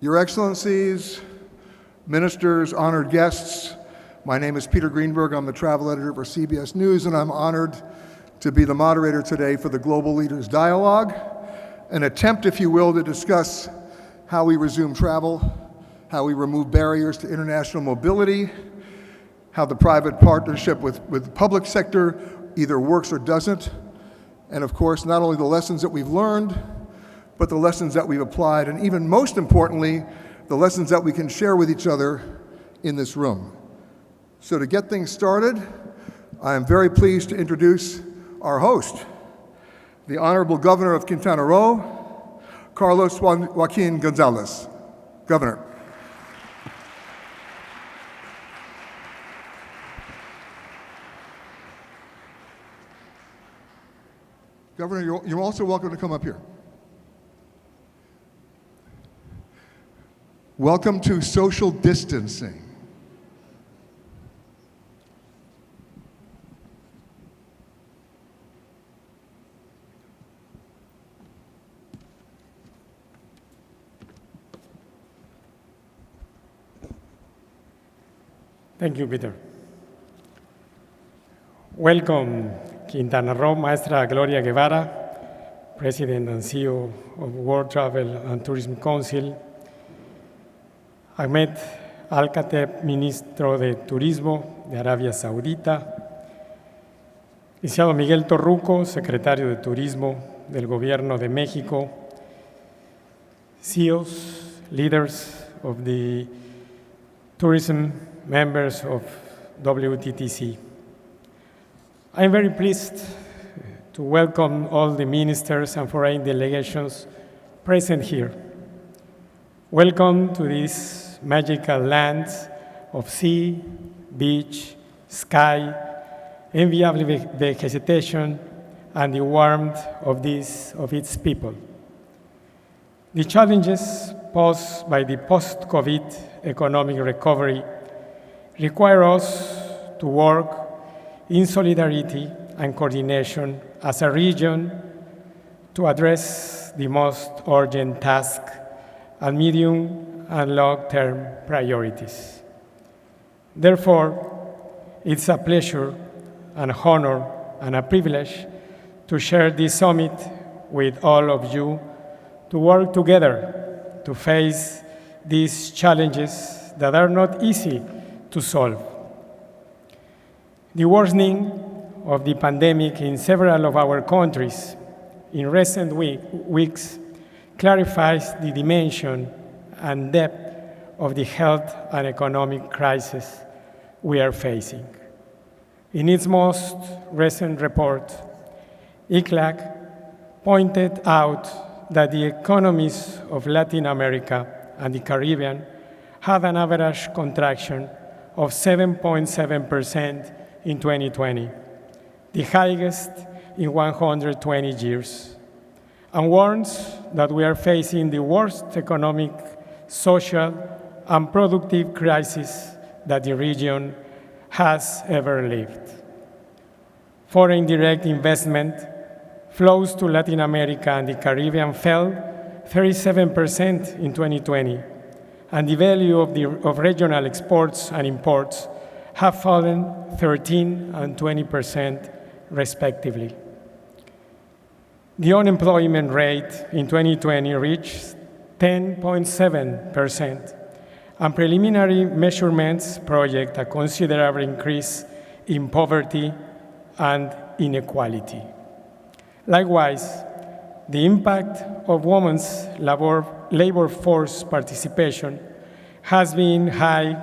Your Excellencies, ministers, honored guests, my name is Peter Greenberg. I'm the travel editor for CBS News, and I'm honored to be the moderator today for the Global Leaders Dialogue, an attempt, if you will, to discuss how we resume travel, how we remove barriers to international mobility, how the private partnership with the public sector either works or doesn't, and of course, not only the lessons that we've learned, but the lessons that we've applied, and even most importantly, the lessons that we can share with each other in this room. So to get things started, I am very pleased to introduce our host, the Honorable Governor of Quintana Roo, Carlos Joaquin Gonzalez. Governor. Governor, you're also welcome to come up here. Welcome to social distancing. Thank you, Peter. Welcome, Quintana Roo, Maestra Gloria Guevara, President and CEO of World Travel and Tourism Council, Ahmed Al-Kateb, Ministro de Turismo de Arabia Saudita, licenciado Miguel Torruco, Secretario de Turismo del Gobierno de México, CEOs, leaders of the tourism, members of WTTC. I'm very pleased to welcome all the ministers and foreign delegations present here. Welcome to this magical land of sea, beach, sky, enviable vegetation, and the warmth of its people. The challenges posed by the post-COVID economic recovery require us to work in solidarity and coordination as a region to address the most urgent tasks and medium and long-term priorities. Therefore, it's a pleasure, an honor, and a privilege to share this summit with all of you to work together to face these challenges that are not easy to solve. The worsening of the pandemic in several of our countries in recent weeks clarifies the dimension and depth of the health and economic crisis we are facing. In its most recent report, ICLAC pointed out that the economies of Latin America and the Caribbean had an average contraction of 7.7% in 2020, the highest in 120 years, and warns that we are facing the worst economic, social, and productive crisis that the region has ever lived. Foreign direct investment flows to Latin America and the Caribbean fell 37% in 2020, and the value of regional exports and imports have fallen 13 and 20% respectively. The unemployment rate in 2020 reached 10.7%, and preliminary measurements project a considerable increase in poverty and inequality. Likewise, the impact of women's labor force participation has been high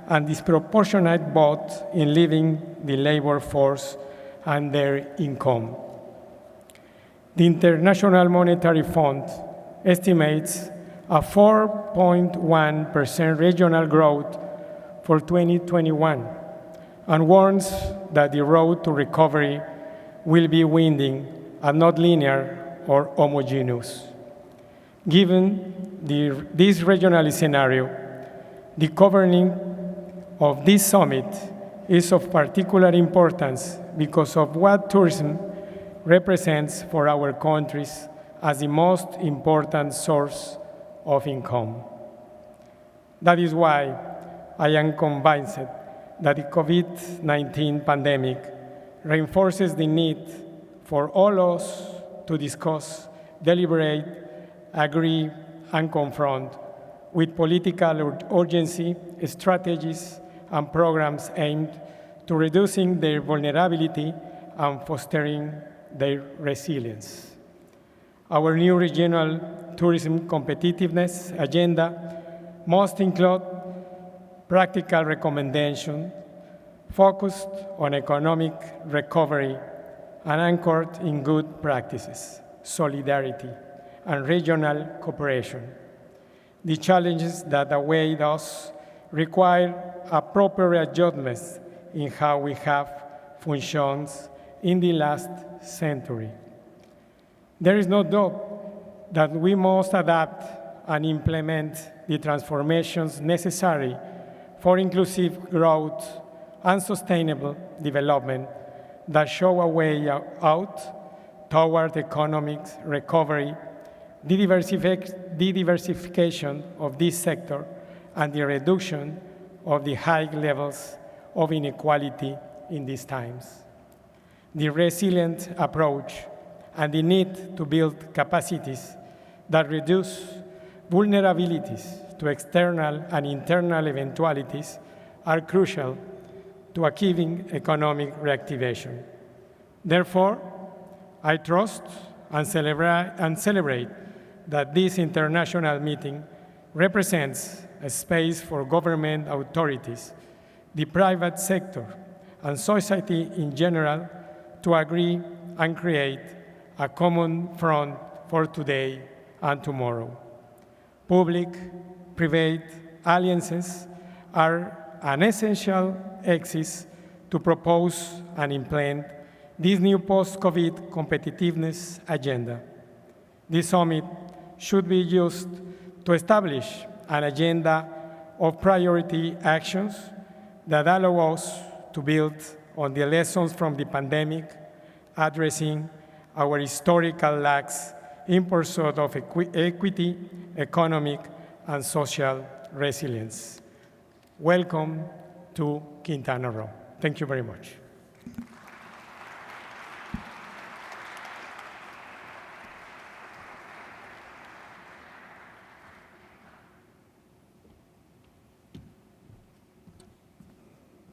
and disproportionate both in leaving the labor force and their income. The International Monetary Fund estimates a 4.1% regional growth for 2021 and warns that the road to recovery will be winding and not linear or homogeneous. Given this regional scenario, the governing of this summit is of particular importance because of what tourism represents for our countries as the most important source of income. That is why I am convinced that the COVID-19 pandemic reinforces the need for all us to discuss, deliberate, agree, and confront with political urgency strategies and programs aimed to reducing their vulnerability and fostering their resilience. Our new regional tourism competitiveness agenda must include practical recommendations focused on economic recovery and anchored in good practices, solidarity, and regional cooperation. The challenges that await us require appropriate adjustments in how we have functioned in the last century. There is no doubt that we must adapt and implement the transformations necessary for inclusive growth and sustainable development that show a way out toward economic recovery, the diversification of this sector, and the reduction of the high levels of inequality in these times. The resilient approach and the need to build capacities that reduce vulnerabilities to external and internal eventualities are crucial to achieving economic reactivation. Therefore, I trust and celebrate that this international meeting represents a space for government authorities, the private sector, and society in general to agree and create a common front for today and tomorrow. Public-private alliances are an essential axis to propose and implement this new post-COVID competitiveness agenda. This summit should be used to establish an agenda of priority actions that allow us to build on the lessons from the pandemic, addressing our historical lacks in pursuit of equity, economic, and social resilience. Welcome to Quintana Roo. Thank you very much.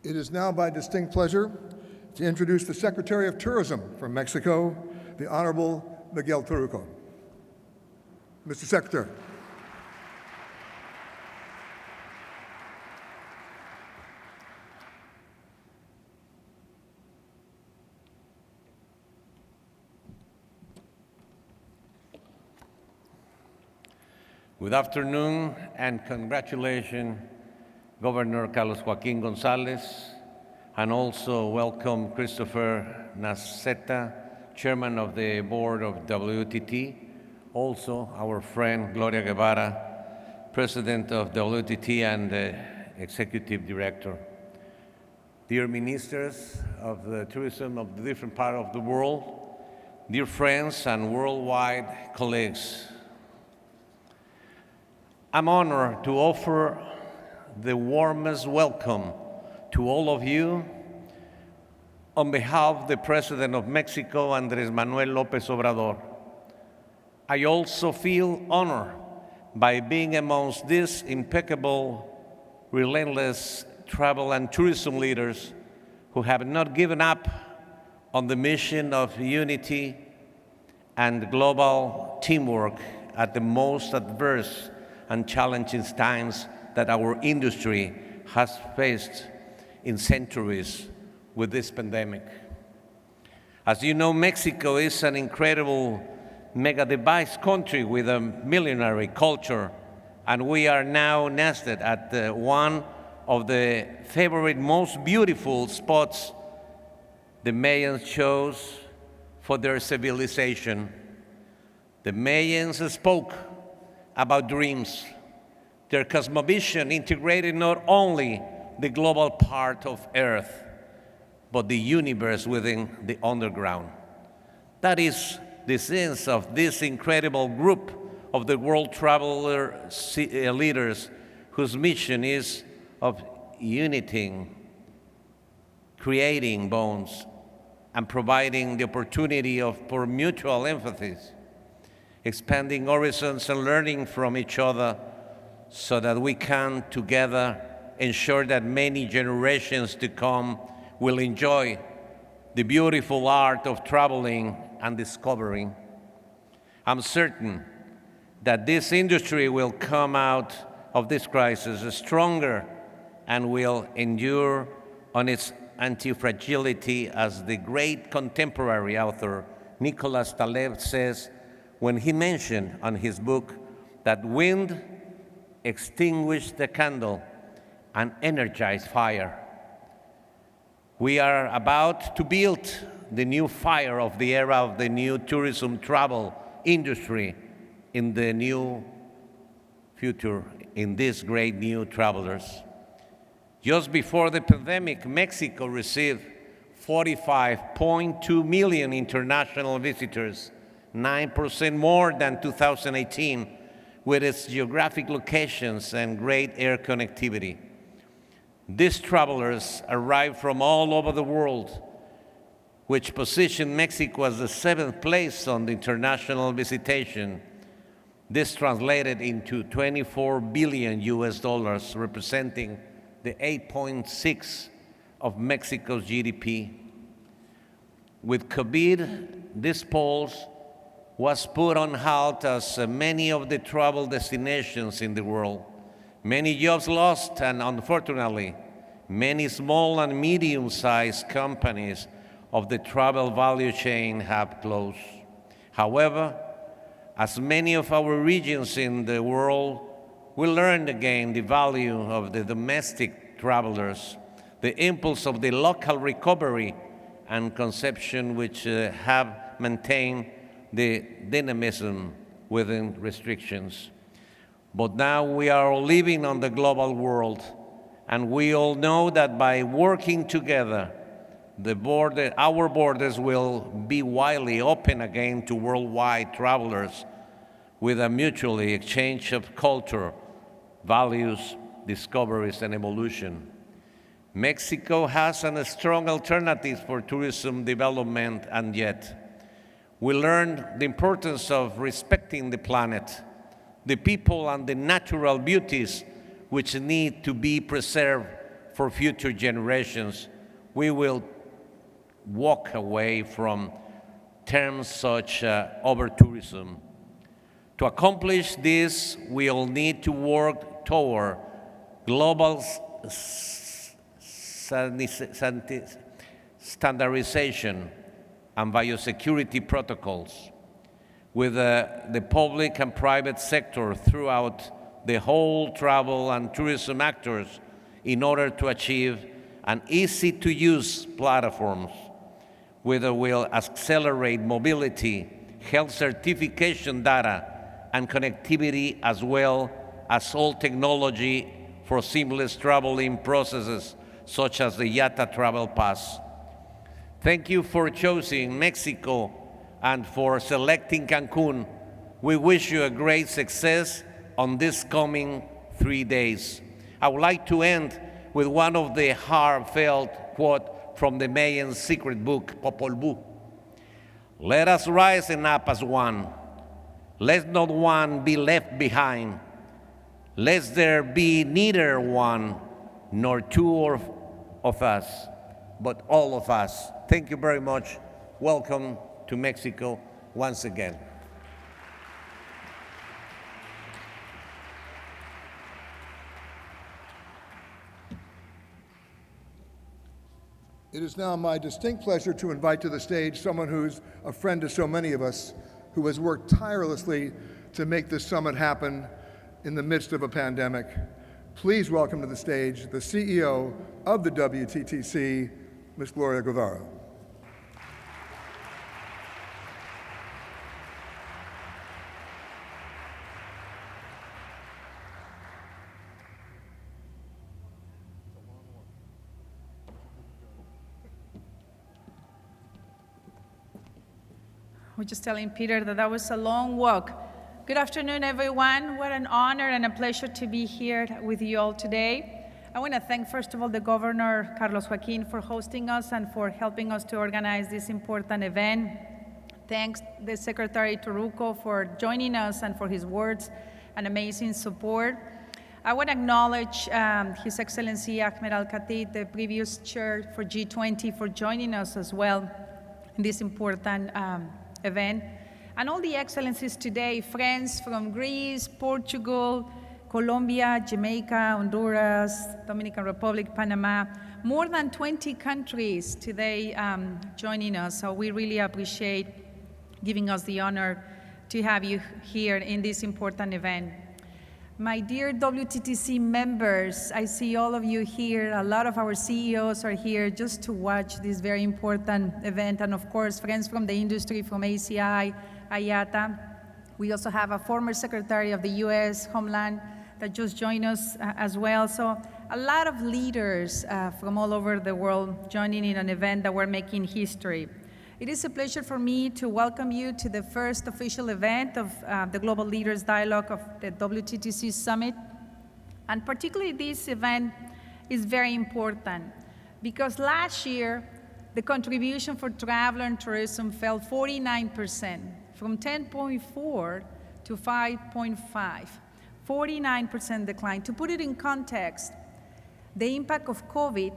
It is now my distinct pleasure to introduce the Secretary of Tourism from Mexico, the Honorable Miguel TORRUCO. Mr. Secretary. Good afternoon and congratulations, Governor Carlos Joaquin Gonzalez, and also welcome Christopher Naceta, Chairman of the Board of WTT, also our friend Gloria Guevara, President of WTT and Executive Director. Dear Ministers of the Tourism of the different parts of the world, dear friends and worldwide colleagues, I'm honored to offer the warmest welcome to all of you on behalf of the President of Mexico, Andrés Manuel López Obrador. I also feel honored by being amongst these impeccable, relentless travel and tourism leaders who have not given up on the mission of unity and global teamwork at the most adverse and challenging times that our industry has faced in centuries with this pandemic. As you know, Mexico is an incredible mega-device country with a millenary culture, and we are now nested at one of the favorite, most beautiful spots the Mayans chose for their civilization. The Mayans spoke about dreams. Their cosmovision integrated not only the global part of Earth, but the universe within the underground. That is the sense of this incredible group of the world traveler leaders whose mission is of uniting, creating bonds, and providing the opportunity for mutual empathy, expanding horizons and learning from each other so that we can together ensure that many generations to come will enjoy the beautiful art of traveling and discovering. I'm certain that this industry will come out of this crisis stronger and will endure on its anti-fragility, as the great contemporary author Nicholas Taleb says when he mentioned on his book that wind extinguished the candle and energized fire. We are about to build the new fire of the era of the new tourism travel industry in the new future, in these great new travelers. Just before the pandemic, Mexico received 45.2 million international visitors, 9% more than 2018, with its geographic locations and great air connectivity. These travelers arrive from all over the world, which positioned Mexico as the 7th place on the international visitation. This translated into $24 billion US, representing the 8.6% of Mexico's GDP. With COVID, this pulse was put on halt as many of the travel destinations in the world. Many jobs lost, and unfortunately, many small and medium-sized companies of the travel value chain have closed. However, as many of our regions in the world, we learned again the value of the domestic travelers, the impulse of the local recovery and conception which have maintained the dynamism within restrictions. But now we are all living on the global world, and we all know that by working together, our borders will be widely open again to worldwide travelers with a mutually exchange of culture, values, discoveries, and evolution. Mexico has a strong alternative for tourism development, and yet we learned the importance of respecting the planet, the people, and the natural beauties which need to be preserved for future generations. We will walk away from terms such as over-tourism. To accomplish this, we all need to work toward global standardization and biosecurity protocols with the public and private sector throughout the whole travel and tourism actors in order to achieve an easy-to-use platforms which will accelerate mobility, health certification data, and connectivity, as well as all technology for seamless traveling processes such as the IATA Travel Pass. Thank you for choosing Mexico and for selecting Cancun. We wish you a great success on this coming 3 days. I would like to end with one of the heartfelt quote from the Mayan secret book, Popol Vuh. Let us rise and up as one. Let not one be left behind. Let there be neither one nor two of us, but all of us. Thank you very much. Welcome to Mexico once again. It is now my distinct pleasure to invite to the stage someone who's a friend to so many of us, who has worked tirelessly to make this summit happen in the midst of a pandemic. Please welcome to the stage the CEO of the WTTC, Ms. Gloria Guevara. I was just telling Peter that that was a long walk, Good afternoon, everyone. What an honor and a pleasure to be here with you all today. I want to thank, first of all, the Governor, Carlos Joaquin, for hosting us and for helping us to organize this important event. Thanks the Secretary TORRUCO for joining us and for his words and amazing support. I want to acknowledge His Excellency Ahmed Al-Khatib, the previous chair for G20, for joining us as well in this important event. And all the excellencies today, friends from Greece, Portugal, Colombia, Jamaica, Honduras, Dominican Republic, Panama, more than 20 countries today joining us. So we really appreciate giving us the honor to have you here in this important event. My dear WTTC members, I see all of you here. A lot of our CEOs are here just to watch this very important event. And of course, friends from the industry, from ACI, IATA. We also have a former Secretary of the US Homeland that just joined us as well. So a lot of leaders from all over the world joining in an event that we're making history. It is a pleasure for me to welcome you to the first official event of the Global Leaders Dialogue of the WTTC Summit. And particularly this event is very important because last year, the contribution for travel and tourism fell 49%, from 10.4 to 5.5, 49% decline. To put it in context, the impact of COVID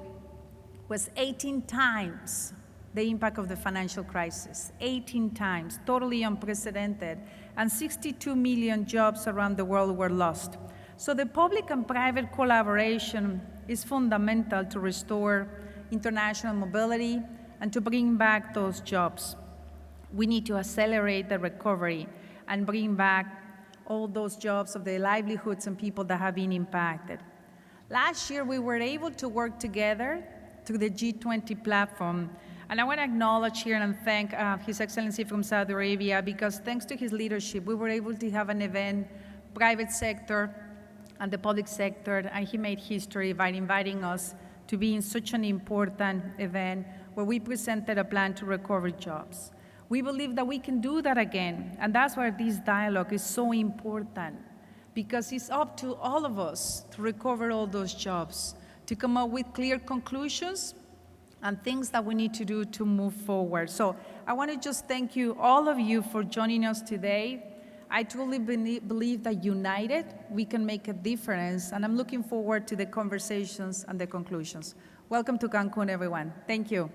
was 18 times the impact of the financial crisis, 18 times, totally unprecedented, and 62 million jobs around the world were lost. So the public and private collaboration is fundamental to restore international mobility and to bring back those jobs. We need to accelerate the recovery and bring back all those jobs of the livelihoods and people that have been impacted. Last year, we were able to work together through the G20 platform. And I want to acknowledge here and thank His Excellency from Saudi Arabia, because thanks to his leadership, we were able to have an event, private sector and the public sector, and he made history by inviting us to be in such an important event where we presented a plan to recover jobs. We believe that we can do that again, and that's why this dialogue is so important, because it's up to all of us to recover all those jobs, to come up with clear conclusions and things that we need to do to move forward. So I want to just thank you, all of you, for joining us today. I truly believe that united, we can make a difference, and I'm looking forward to the conversations and the conclusions. Welcome to Cancun, everyone. Thank you.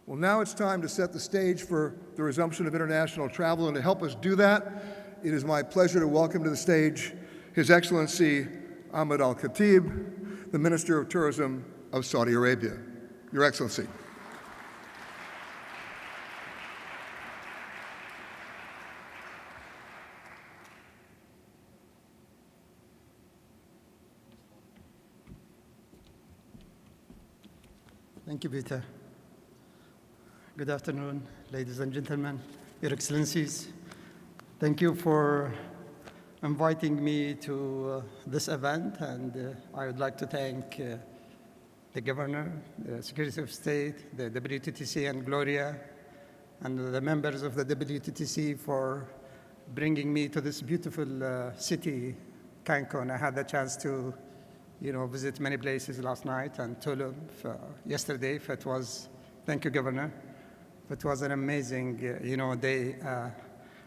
Well, now it's time to set the stage for the resumption of international travel, and to help us do that, it is my pleasure to welcome to the stage His Excellency Ahmed Al-Khatib, the Minister of Tourism of Saudi Arabia. Your Excellency. Thank you, Peter. Good afternoon, ladies and gentlemen, Your Excellencies. Thank you for inviting me to this event, and I would like to thank the Governor, the Secretary of State, the WTTC and GLORIA, and the members of the WTTC for bringing me to this beautiful city, Cancun. I had the chance to visit many places last night and Tulum yesterday. Thank you, Governor. It was an amazing, day,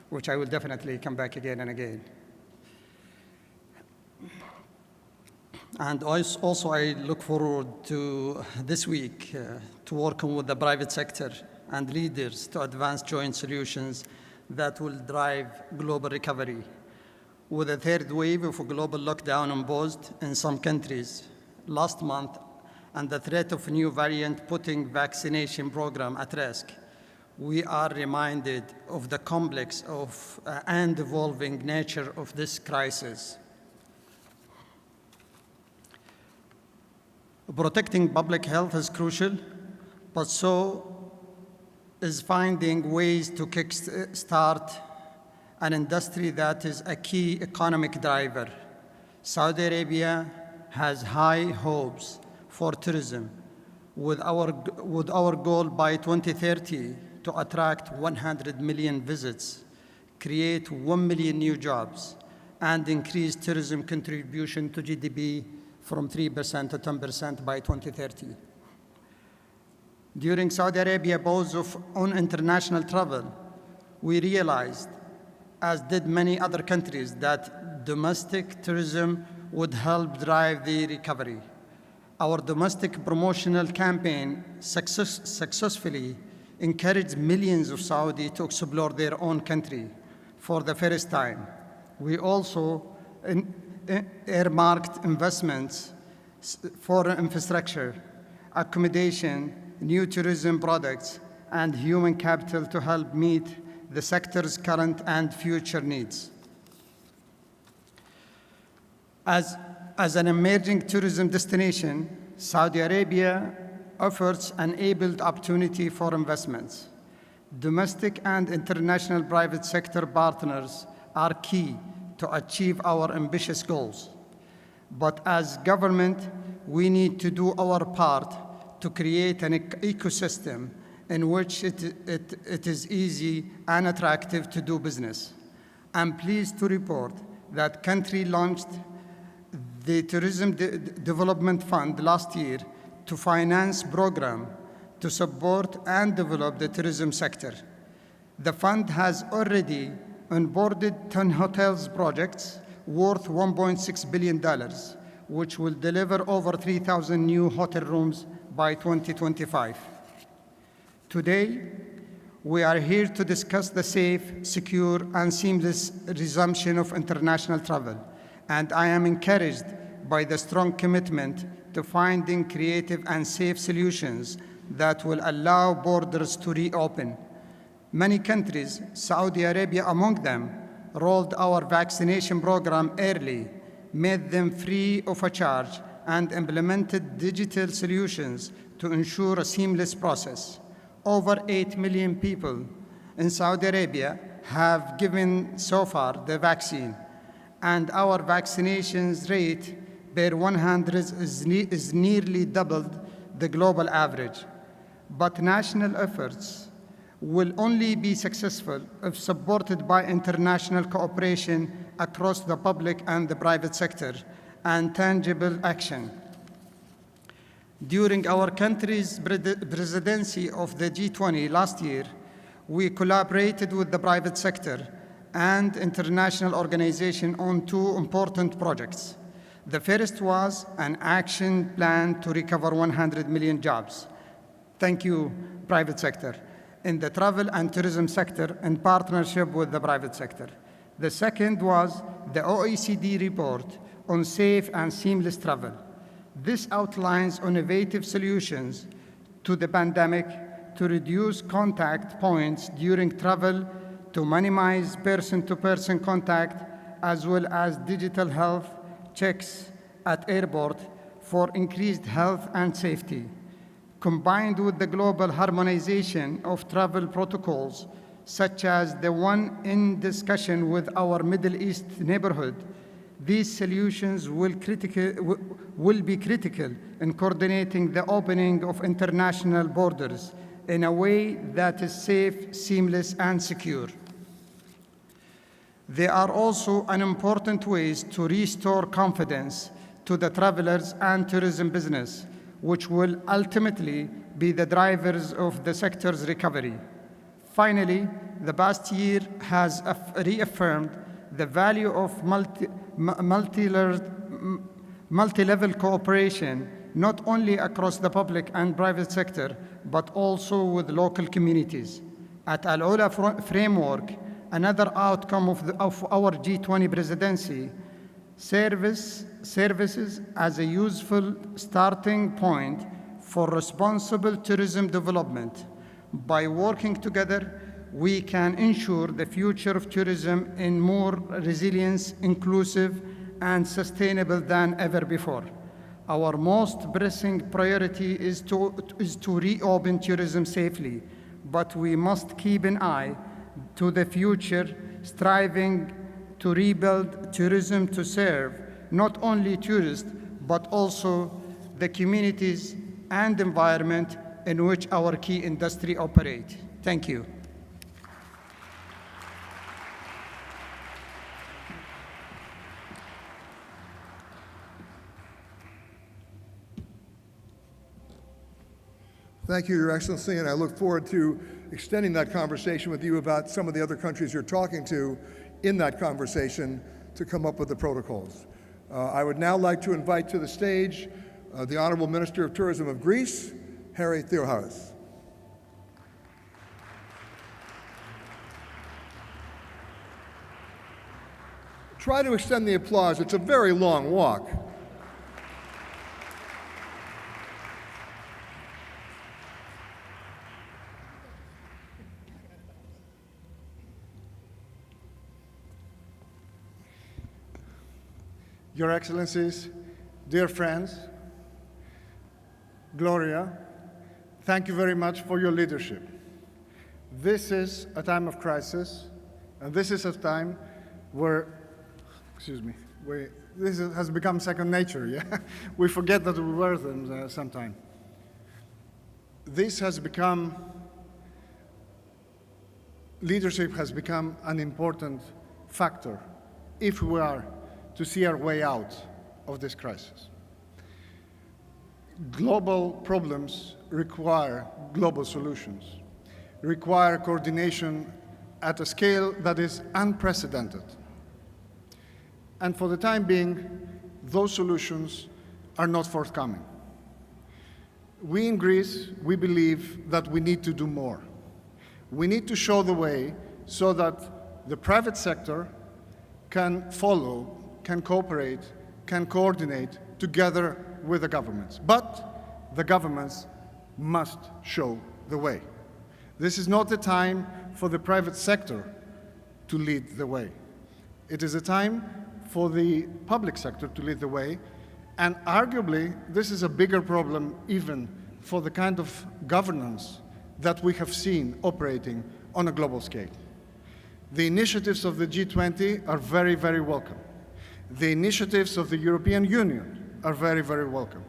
which I will definitely come back again and again. And also, I look forward to this week to working with the private sector and leaders to advance joint solutions that will drive global recovery. With a third wave of a global lockdown imposed in some countries last month, and the threat of a new variant putting vaccination program at risk, we are reminded of the complex and evolving nature of this crisis. Protecting public health is crucial, but so is finding ways to kickstart an industry that is a key economic driver. Saudi Arabia has high hopes for tourism, with our goal by 2030 to attract 100 million visits, create 1 million new jobs, and increase tourism contribution to GDP from 3% to 10% by 2030. During Saudi Arabia pause on international travel, we realized, as did many other countries, that domestic tourism would help drive the recovery. Our domestic promotional campaign successfully encouraged millions of Saudi to explore their own country for the first time. We also earmarked investments for infrastructure, accommodation, new tourism products, and human capital to help meet the sector's current and future needs. As an emerging tourism destination, Saudi Arabia offers an enabled opportunity for investments. Domestic and international private sector partners are key to achieve our ambitious goals. But as government, we need to do our part to create an ecosystem in which it is easy and attractive to do business. I'm pleased to report that country launched the Tourism Development Fund last year to finance program to support and develop the tourism sector. The fund has already onboarded 10 hotels projects worth $1.6 billion, which will deliver over 3,000 new hotel rooms by 2025. Today, we are here to discuss the safe, secure, and seamless resumption of international travel, and I am encouraged by the strong commitment to finding creative and safe solutions that will allow borders to reopen. Many countries, Saudi Arabia among them, rolled our vaccination program early, made them free of a charge, and implemented digital solutions to ensure a seamless process. Over 8 million people in Saudi Arabia have given so far the vaccine, and our vaccinations rate per 100 is nearly doubled the global average. But national efforts will only be successful if supported by international cooperation across the public and the private sector and tangible action. During our country's presidency of the G20 last year, we collaborated with the private sector and international organizations on 2 important projects. The first was an action plan to recover 100 million jobs. Thank you, private sector, in the travel and tourism sector in partnership with the private sector. The second was the OECD report on safe and seamless travel. This outlines innovative solutions to the pandemic to reduce contact points during travel, to minimize person-to-person contact, as well as digital health checks at airport for increased health and safety. Combined with the global harmonization of travel protocols, such as the one in discussion with our Middle East neighborhood, these solutions will be critical in coordinating the opening of international borders in a way that is safe, seamless, and secure. They are also an important ways to restore confidence to the travelers and tourism business, which will ultimately be the drivers of the sector's recovery. Finally, the past year has reaffirmed the value of multi-level cooperation, not only across the public and private sector, but also with local communities. At Al-Ula framework, another outcome of our G20 presidency, services as a useful starting point for responsible tourism development. By working together, we can ensure the future of tourism in more resilient, inclusive, and sustainable than ever before. Our most pressing priority is to reopen tourism safely, but we must keep an eye to the future, striving to rebuild tourism to serve not only tourists, but also the communities and environment in which our key industry operate. Thank you. Thank you, Your Excellency, and I look forward to extending that conversation with you about some of the other countries you're talking to in that conversation to come up with the protocols. I would now like to invite to the stage the Honorable Minister of Tourism of Greece, Harry Theoharis. Try to extend the applause. It's a very long walk. Your Excellencies, dear friends, Gloria, thank you very much for your leadership. This is a time of crisis, and this is a time where, has become second nature, yeah? We forget that we were them sometime. Leadership has become an important factor if we are to see our way out of this crisis. Global problems require global solutions, require coordination at a scale that is unprecedented. And for the time being, those solutions are not forthcoming. We in Greece, we believe that we need to do more. We need to show the way so that the private sector can follow, can cooperate, can coordinate together with the governments. But the governments must show the way. This is not the time for the private sector to lead the way. It is a time for the public sector to lead the way, and arguably this is a bigger problem even for the kind of governance that we have seen operating on a global scale. The initiatives of the G20 are very, very welcome. The initiatives of the European Union are very, very welcome.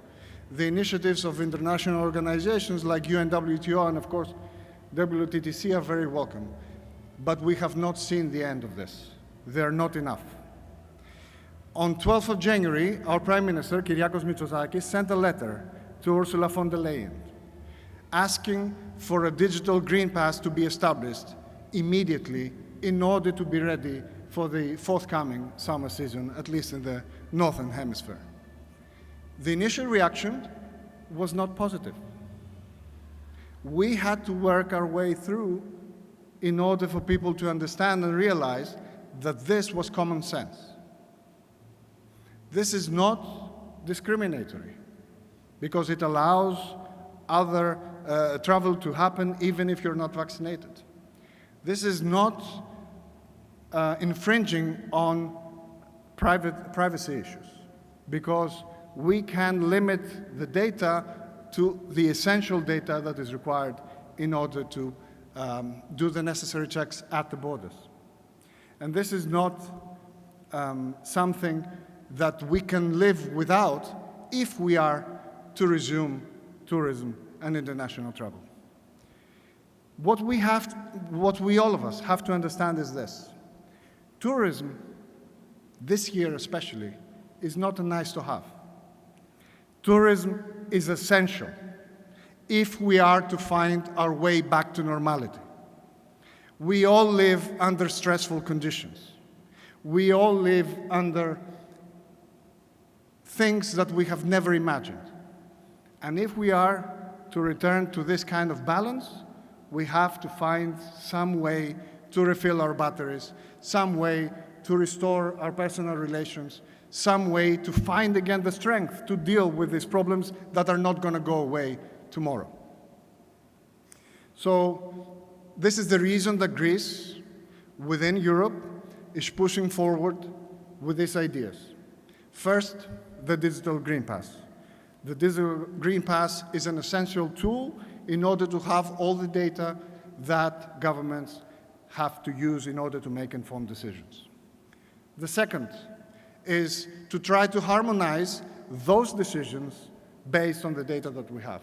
The initiatives of international organizations like UN, WTO, and of course WTTC are very welcome. But we have not seen the end of this. They are not enough. On 12th of January, our Prime Minister, Kyriakos Mitsotakis, sent a letter to Ursula von der Leyen asking for a digital green pass to be established immediately in order to be ready for the forthcoming summer season, at least in the Northern Hemisphere. The initial reaction was not positive. We had to work our way through in order for people to understand and realize that this was common sense. This is not discriminatory because it allows other travel to happen even if you're not vaccinated. This is not infringing on privacy issues because we can limit the data to the essential data that is required in order to do the necessary checks at the borders. And this is not something that we can live without if we are to resume tourism and international travel. What we all of us have to understand is this. Tourism, this year especially, is not a nice to have. Tourism is essential if we are to find our way back to normality. We all live under stressful conditions. We all live under things that we have never imagined. And if we are to return to this kind of balance, we have to find some way to refill our batteries, some way to restore our personal relations, some way to find again the strength to deal with these problems that are not going to go away tomorrow. So this is the reason that Greece, within Europe, is pushing forward with these ideas. First, the digital green pass. The digital green pass is an essential tool in order to have all the data that governments have to use in order to make informed decisions. The second is to try to harmonize those decisions based on the data that we have.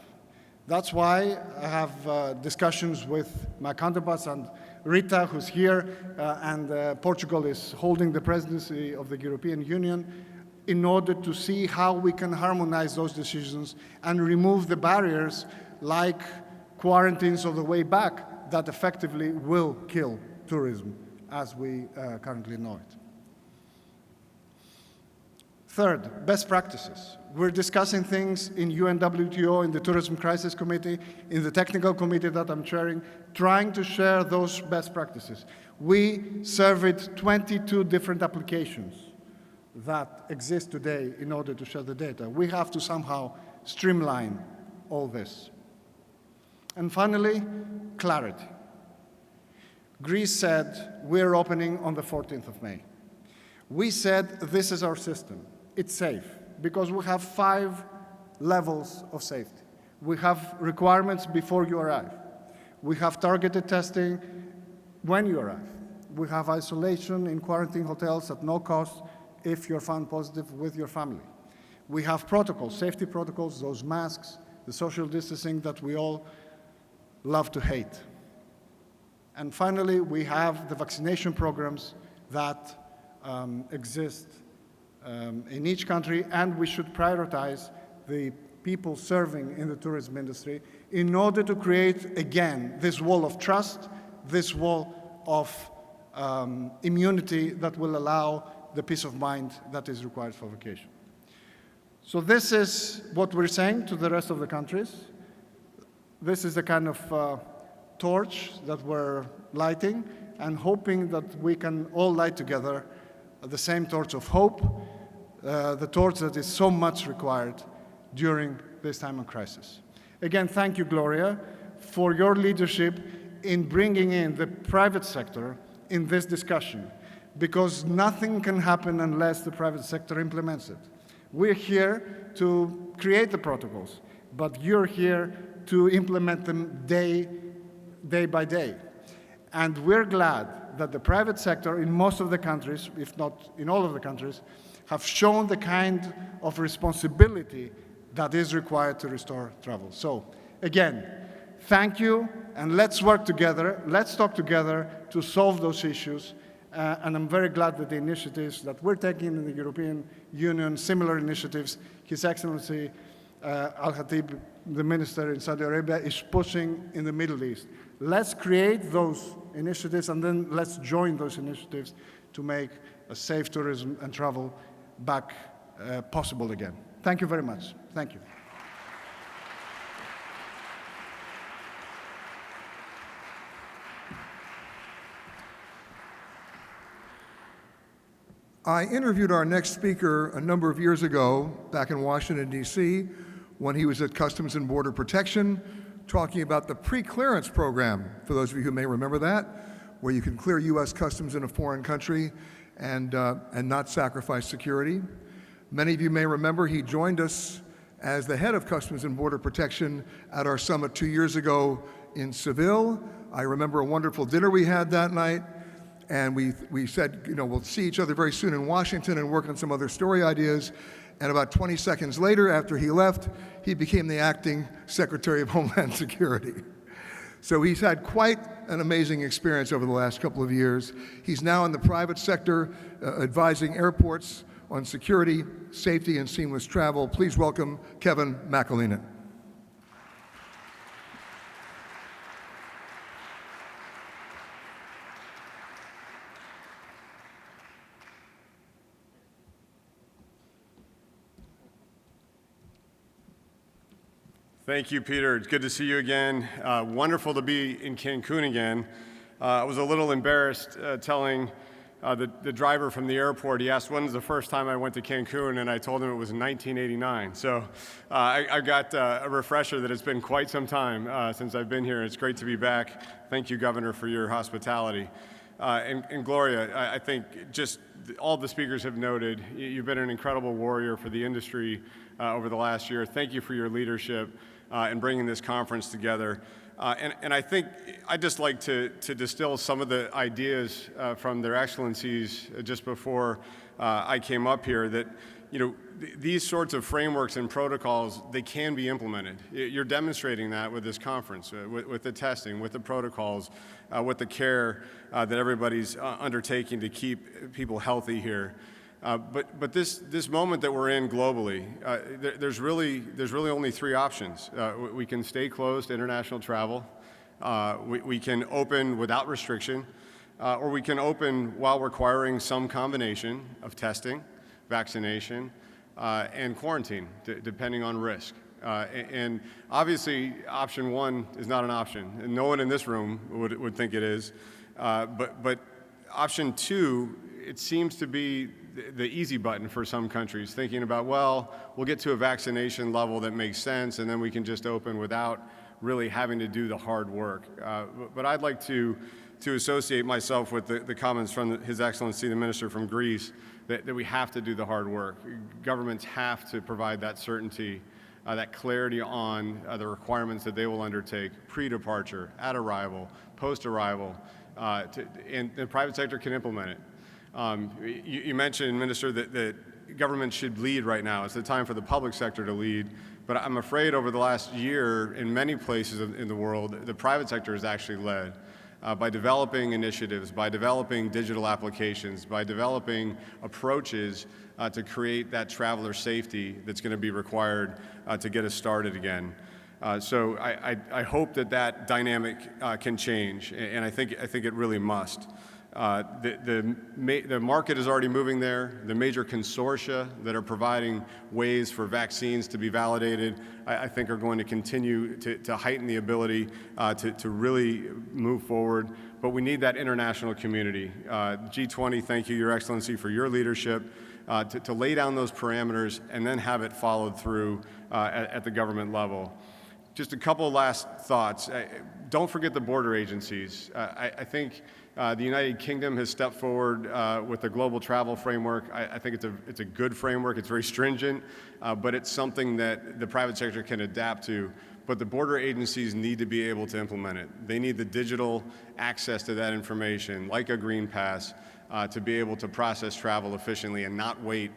That's why I have discussions with my counterparts, and Rita, who's here, and Portugal is holding the presidency of the European Union, in order to see how we can harmonize those decisions and remove the barriers like quarantines on the way back that effectively will kill tourism as we currently know it. Third, best practices. We're discussing things in UNWTO, in the Tourism Crisis Committee, in the technical committee that I'm chairing, trying to share those best practices. We surveyed 22 different applications that exist today in order to share the data. We have to somehow streamline all this. And finally, clarity. Greece said, we're opening on the 14th of May. We said, this is our system. It's safe, because we have 5 levels of safety. We have requirements before you arrive. We have targeted testing when you arrive. We have isolation in quarantine hotels at no cost if you're found positive with your family. We have protocols, safety protocols, those masks, the social distancing that we all love to hate. And finally, we have the vaccination programs that exist in each country, and we should prioritize the people serving in the tourism industry in order to create, again, this wall of trust, this wall of immunity that will allow the peace of mind that is required for vacation. So this is what we're saying to the rest of the countries. This is the kind of torch that we're lighting, and hoping that we can all light together the same torch of hope, the torch that is so much required during this time of crisis. Again, thank you, Gloria, for your leadership in bringing in the private sector in this discussion, because nothing can happen unless the private sector implements it. We're here to create the protocols, but you're here to implement them day by day. And we're glad that the private sector in most of the countries, if not in all of the countries, have shown the kind of responsibility that is required to restore travel. So, again, thank you, and let's work together, let's talk together to solve those issues. And I'm very glad that the initiatives that we're taking in the European Union, similar initiatives, His Excellency Al-Khatib, the minister in Saudi Arabia, is pushing in the Middle East. Let's create those initiatives, and then let's join those initiatives to make a safe tourism and travel back possible again. Thank you very much. Thank you. I interviewed our next speaker a number of years ago back in Washington, D.C., when he was at Customs and Border Protection, talking about the pre-clearance program, for those of you who may remember that, where you can clear U.S. customs in a foreign country and not sacrifice security. Many of you may remember he joined us as the head of Customs and Border Protection at our summit 2 years ago in Seville. I remember a wonderful dinner we had that night. And we said, you know, we'll see each other very soon in Washington and work on some other story ideas. And about 20 seconds later, after he left, he became the acting Secretary of Homeland Security. So he's had quite an amazing experience over the last couple of years. He's now in the private sector, advising airports on security, safety, and seamless travel. Please welcome Kevin McALEENAN. Thank you, Peter. It's good to see you again. Wonderful to be in Cancun again. I was a little embarrassed telling the driver from the airport. He asked when's the first time I went to Cancun, and I told him it was in 1989. So I got a refresher that it's been quite some time since I've been here. It's great to be back. Thank you, Governor, for your hospitality. And Gloria, I think just all the speakers have noted, you've been an incredible warrior for the industry over the last year. Thank you for your leadership in bringing this conference together. And I think I'd just like to distill some of the ideas from their excellencies just before I came up here, that these sorts of frameworks and protocols, they can be implemented. You're demonstrating that with this conference, with the testing, with the protocols, with the care that everybody's undertaking to keep people healthy here. But this moment that we're in globally, there's really only three options. We can stay closed to international travel, we can open without restriction, or we can open while requiring some combination of testing, vaccination, and quarantine, depending on risk. And obviously, option one is not an option, and no one in this room would think it is. But option two, it seems to be the easy button for some countries, thinking about, well, we'll get to a vaccination level that makes sense, and then we can just open without really having to do the hard work. But I'd like to associate myself with the comments from His Excellency, the Minister from Greece, that we have to do the hard work. Governments have to provide that certainty, that clarity on the requirements that they will undertake pre-departure, at arrival, post-arrival, and the private sector can implement it. You mentioned, Minister, that government should lead right now. It's the time for the public sector to lead. But I'm afraid over the last year, in many places in the world, the private sector has actually led by developing initiatives, by developing digital applications, by developing approaches to create that traveler safety that's going to be required to get us started again. So I hope that dynamic can change, and I think it really must. The market is already moving there. The major consortia that are providing ways for vaccines to be validated, I think are going to continue to heighten the ability to really move forward. But we need that international community. G20, thank you, Your Excellency, for your leadership to lay down those parameters and then have it followed through at the government level. Just a couple last thoughts. Don't forget the border agencies. I think the United Kingdom has stepped forward with the global travel framework. I think it's a good framework. It's very stringent, but it's something that the private sector can adapt to. But the border agencies need to be able to implement it. They need the digital access to that information, like a green pass, to be able to process travel efficiently and not wait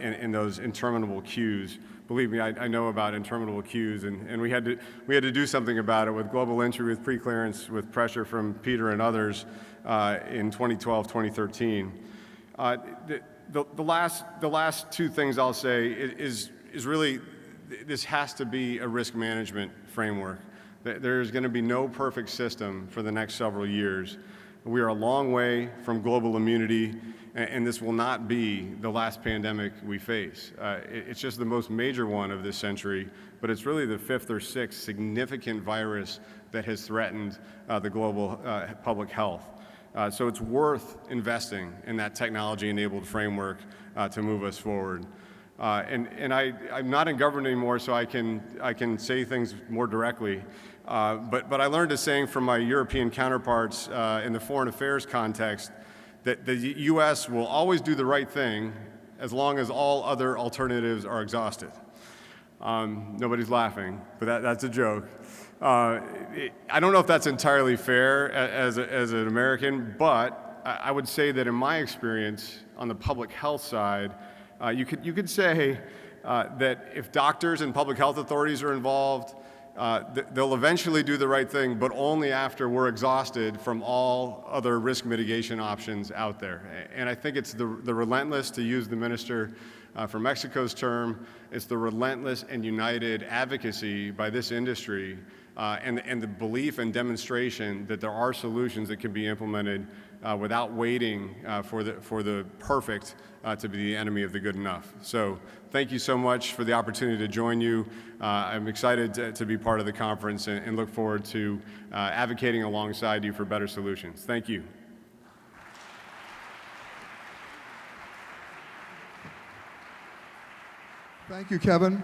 in those interminable queues. Believe me, I know about interminable queues, and we had to do something about it with global entry, with pre-clearance, with pressure from Peter and others in 2012, 2013. The last two things I'll say is really, this has to be a risk management framework. There's going to be no perfect system for the next several years. We are a long way from global immunity, and this will not be the last pandemic we face. It's just the most major one of this century, but it's really the fifth or sixth significant virus that has threatened the global public health. So it's worth investing in that technology-enabled framework to move us forward. And I'm not in government anymore, so I can say things more directly. But I learned a saying from my European counterparts in the foreign affairs context that the U.S. will always do the right thing as long as all other alternatives are exhausted. Nobody's laughing, but that's a joke. I don't know if that's entirely fair as an American, but I would say that in my experience on the public health side, you could say that if doctors and public health authorities are involved, they'll eventually do the right thing, but only after we're exhausted from all other risk mitigation options out there. And I think it's the relentless, to use the minister from Mexico's term, it's the relentless and united advocacy by this industry and the belief and demonstration that there are solutions that can be implemented without waiting for the perfect to be the enemy of the good enough. So thank you so much for the opportunity to join you. I'm excited to be part of the conference and look forward to advocating alongside you for better solutions. Thank you. Thank you, Kevin.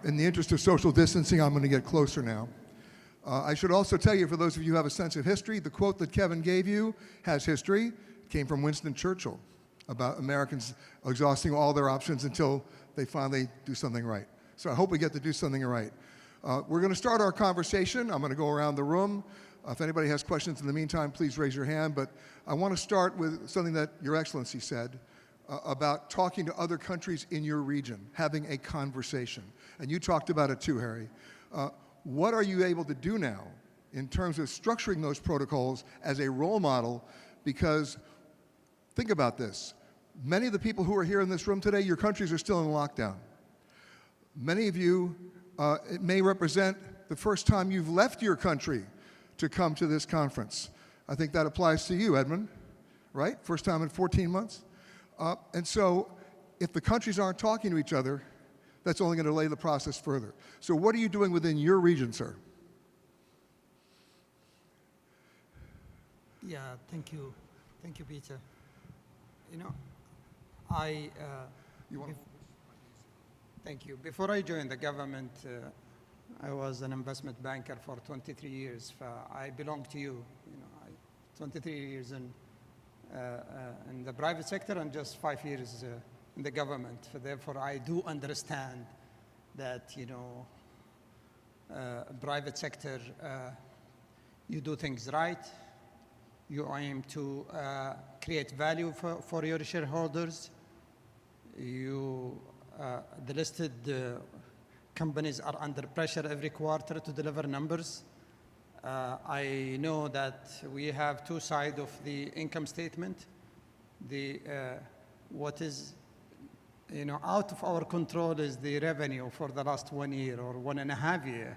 In the interest of social distancing, I'm going to get closer now. I should also tell you, for those of you who have a sense of history, the quote that Kevin gave you has history. It came from Winston Churchill about Americans exhausting all their options until they finally do something right. So I hope we get to do something right. We're going to start our conversation. I'm going to go around the room. If anybody has questions in the meantime, please raise your hand. But I want to start with something that Your Excellency said, about talking to other countries in your region, having a conversation. And you talked about it too, Harry. What are you able to do now in terms of structuring those protocols as a role model? Because think about this. Many of the people who are here in this room today, your countries are still in lockdown. Many of you, it may represent the first time you've left your country to come to this conference. I think that applies to you, Edmund, right? First time in 14 months. And so if the countries aren't talking to each other, that's only going to delay the process further. So what are you doing within your region, sir? Yeah, thank you. Thank you, Peter. You know, thank you. Before I joined the government, I was an investment banker for 23 years. I belong to you. 23 years in the private sector and just 5 years in the government. Therefore, I do understand that, private sector, you do things right. You aim to create value for your shareholders. The listed companies are under pressure every quarter to deliver numbers. I know that we have two sides of the income statement. What is out of our control is the revenue for the last 1 year or 1.5 years.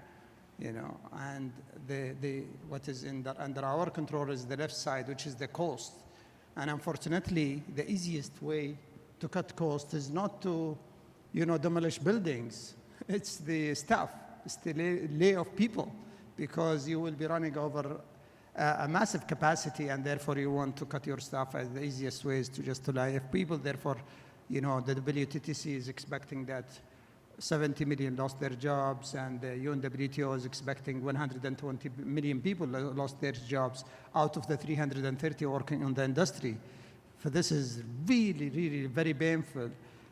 And what is under our control is the left side, which is the cost. And unfortunately, the easiest way to cut costs is not to, demolish buildings. It's the staff, it's the lay of people, because you will be running over a massive capacity, and therefore you want to cut your staff. As the easiest way is to lay off people. Therefore, the WTTC is expecting that 70 million lost their jobs, and the UNWTO is expecting 120 million people lost their jobs out of the 330 working on the industry. So this is really, really very painful.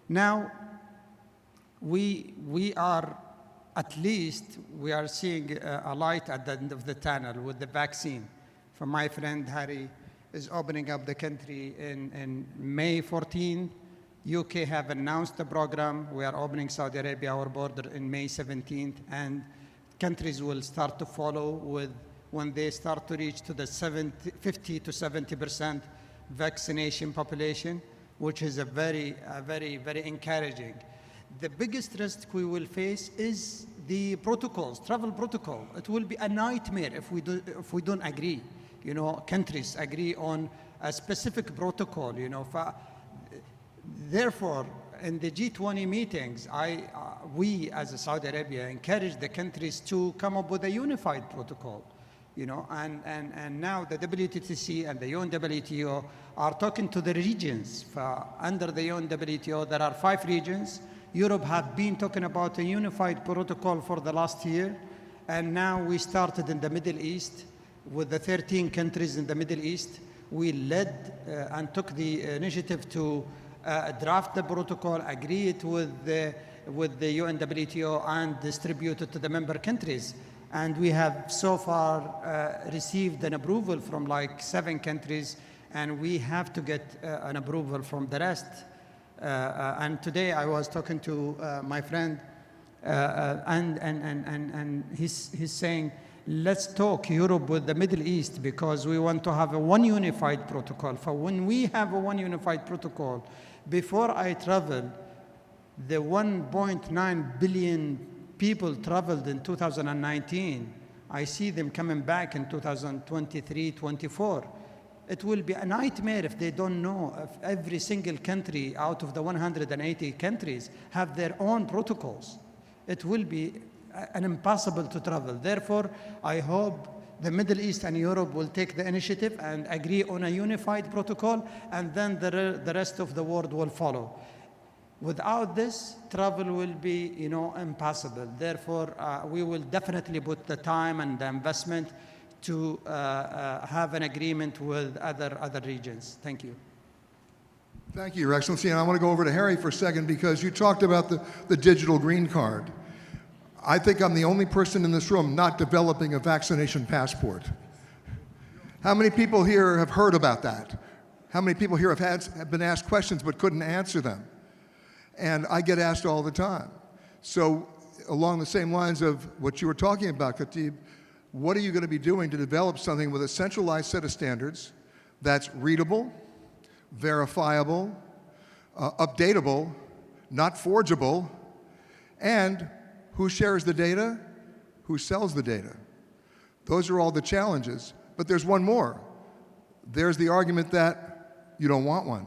Now, we are, at least, we are seeing a light at the end of the tunnel with the vaccine. For my friend Harry is opening up the country in May 14. UK have announced the program. We are opening Saudi Arabia, our border, in May 17th, and countries will start to follow when they start to reach to the 50 to 70% vaccination population, which is a very, very encouraging. The biggest risk we will face is the protocols, travel protocol. It will be a nightmare if we don't agree. Countries agree on a specific protocol. Therefore, in the G20 meetings, we as a Saudi Arabia encourage the countries to come up with a unified protocol. And now the WTTC and the UNWTO are talking to the regions. Under the UNWTO, there are 5 regions. Europe have been talking about a unified protocol for the last year, and now we started in the Middle East with the 13 countries in the Middle East. We led and took the initiative to draft the protocol, agree it with the UNWTO, and distribute it to the member countries. And we have so far received an approval from like 7 countries, and we have to get an approval from the rest. And today I was talking to my friend, and he's saying, let's talk Europe with the Middle East, because we want to have a one unified protocol. For when we have a one unified protocol, before I travel, the 1.9 billion people traveled in 2019. I see them coming back in 2023, 24. It will be a nightmare if they don't know if every single country out of the 180 countries have their own protocols. It will be an impossible to travel. Therefore, I hope the Middle East and Europe will take the initiative and agree on a unified protocol, and then the rest of the world will follow. Without this, travel will be, impossible. Therefore, we will definitely put the time and the investment to have an agreement with other regions. Thank you. Thank you, Your Excellency. And I want to go over to Harry for a second, because you talked about the digital green card. I think I'm the only person in this room not developing a vaccination passport. How many people here have heard about that? How many people here have been asked questions but couldn't answer them? And I get asked all the time. So along the same lines of what you were talking about, Khatib, what are you going to be doing to develop something with a centralized set of standards that's readable, verifiable, updatable, not forgeable, and who shares the data, who sells the data? Those are all the challenges. But there's one more. There's the argument that you don't want one.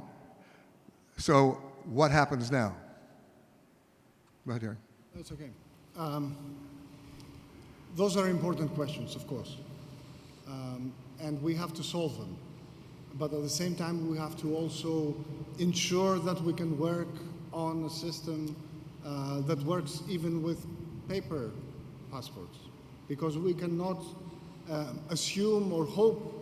So what happens now? Right here. That's okay. Those are important questions, of course. And we have to solve them. But at the same time, we have to also ensure that we can work on a system that works even with paper passports. Because we cannot assume or hope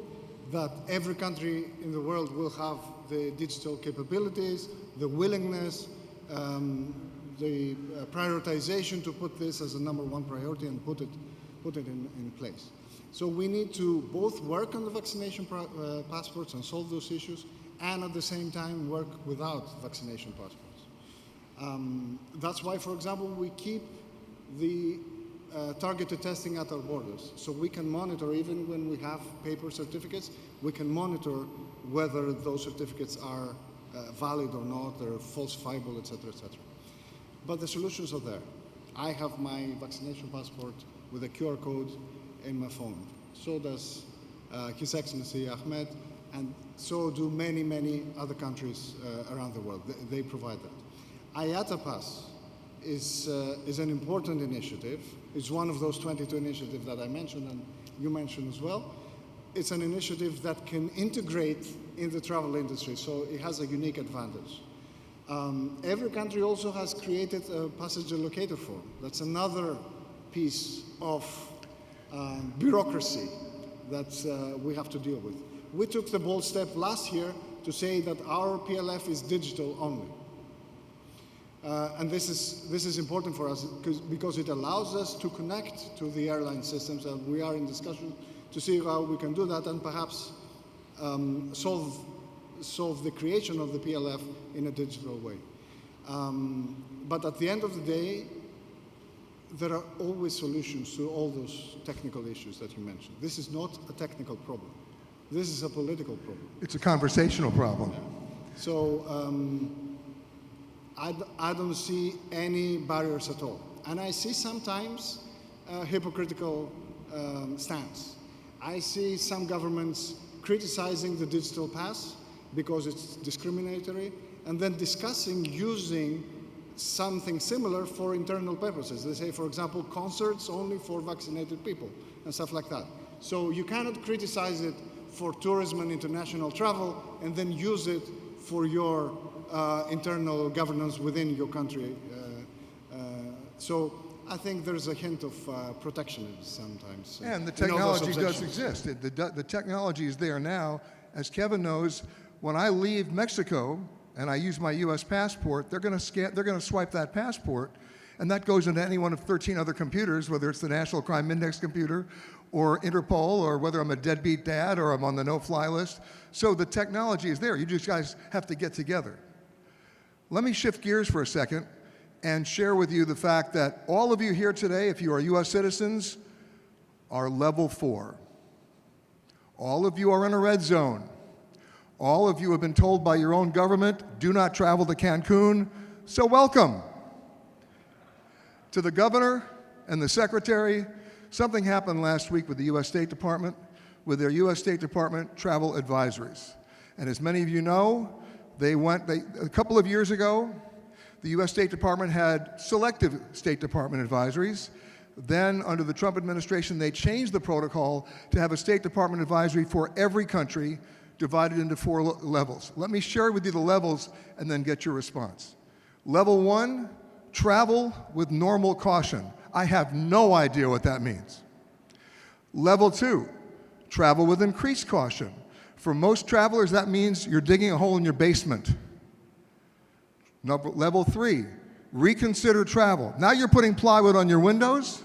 that every country in the world will have the digital capabilities, the willingness, the prioritization to put this as a #1 priority and put it in place. So we need to both work on the vaccination passports and solve those issues, and at the same time work without vaccination passports. That's why, for example, we keep the targeted testing at our borders, so we can monitor, even when we have paper certificates, we can monitor whether those certificates are valid or not, they're falsifiable, etc., etc. But the solutions are there. I have my vaccination passport with a QR code in my phone. So does His Excellency Ahmed, and so do many, many other countries around the world. They provide that. IATA Pass is an important initiative. It's one of those 22 initiatives that I mentioned, and you mentioned as well. It's an initiative that can integrate in the travel industry, so it has a unique advantage. Every country also has created a passenger locator form. That's another piece of bureaucracy that we have to deal with. We took the bold step last year to say that our PLF is digital only. And this is important for us because it allows us to connect to the airline systems, and we are in discussion to see how we can do that and perhaps solve the creation of the PLF in a digital way. But at the end of the day, there are always solutions to all those technical issues that you mentioned. This is not a technical problem. This is a political problem. It's a conversational problem. So I don't see any barriers at all. And I see sometimes a hypocritical stance. I see some governments criticizing the digital pass because it's discriminatory, and then discussing using something similar for internal purposes. They say, for example, concerts only for vaccinated people and stuff like that. So you cannot criticize it for tourism and international travel and then use it for your internal governance within your country. So I think there's a hint of protectionism sometimes. And the technology does exist. The technology is there now. As Kevin knows, when I leave Mexico and I use my U.S. passport, they're going to swipe that passport, and that goes into any one of 13 other computers, whether it's the National Crime Index computer or Interpol, or whether I'm a deadbeat dad or I'm on the no-fly list. So the technology is there. You just guys have to get together. Let me shift gears for a second and share with you the fact that all of you here today, if you are U.S. citizens, are level 4. All of you are in a red zone. All of you have been told by your own government, do not travel to Cancun, so welcome. To the governor and the secretary, something happened last week with the U.S. State Department, with their U.S. State Department travel advisories. And as many of you know, a couple of years ago, the U.S. State Department had selective State Department advisories. Then, under the Trump administration, they changed the protocol to have a State Department advisory for every country, divided into 4 levels. Let me share with you the levels and then get your response. Level 1, travel with normal caution. I have no idea what that means. Level 2, travel with increased caution. For most travelers, that means you're digging a hole in your basement. Level 3, reconsider travel. Now you're putting plywood on your windows.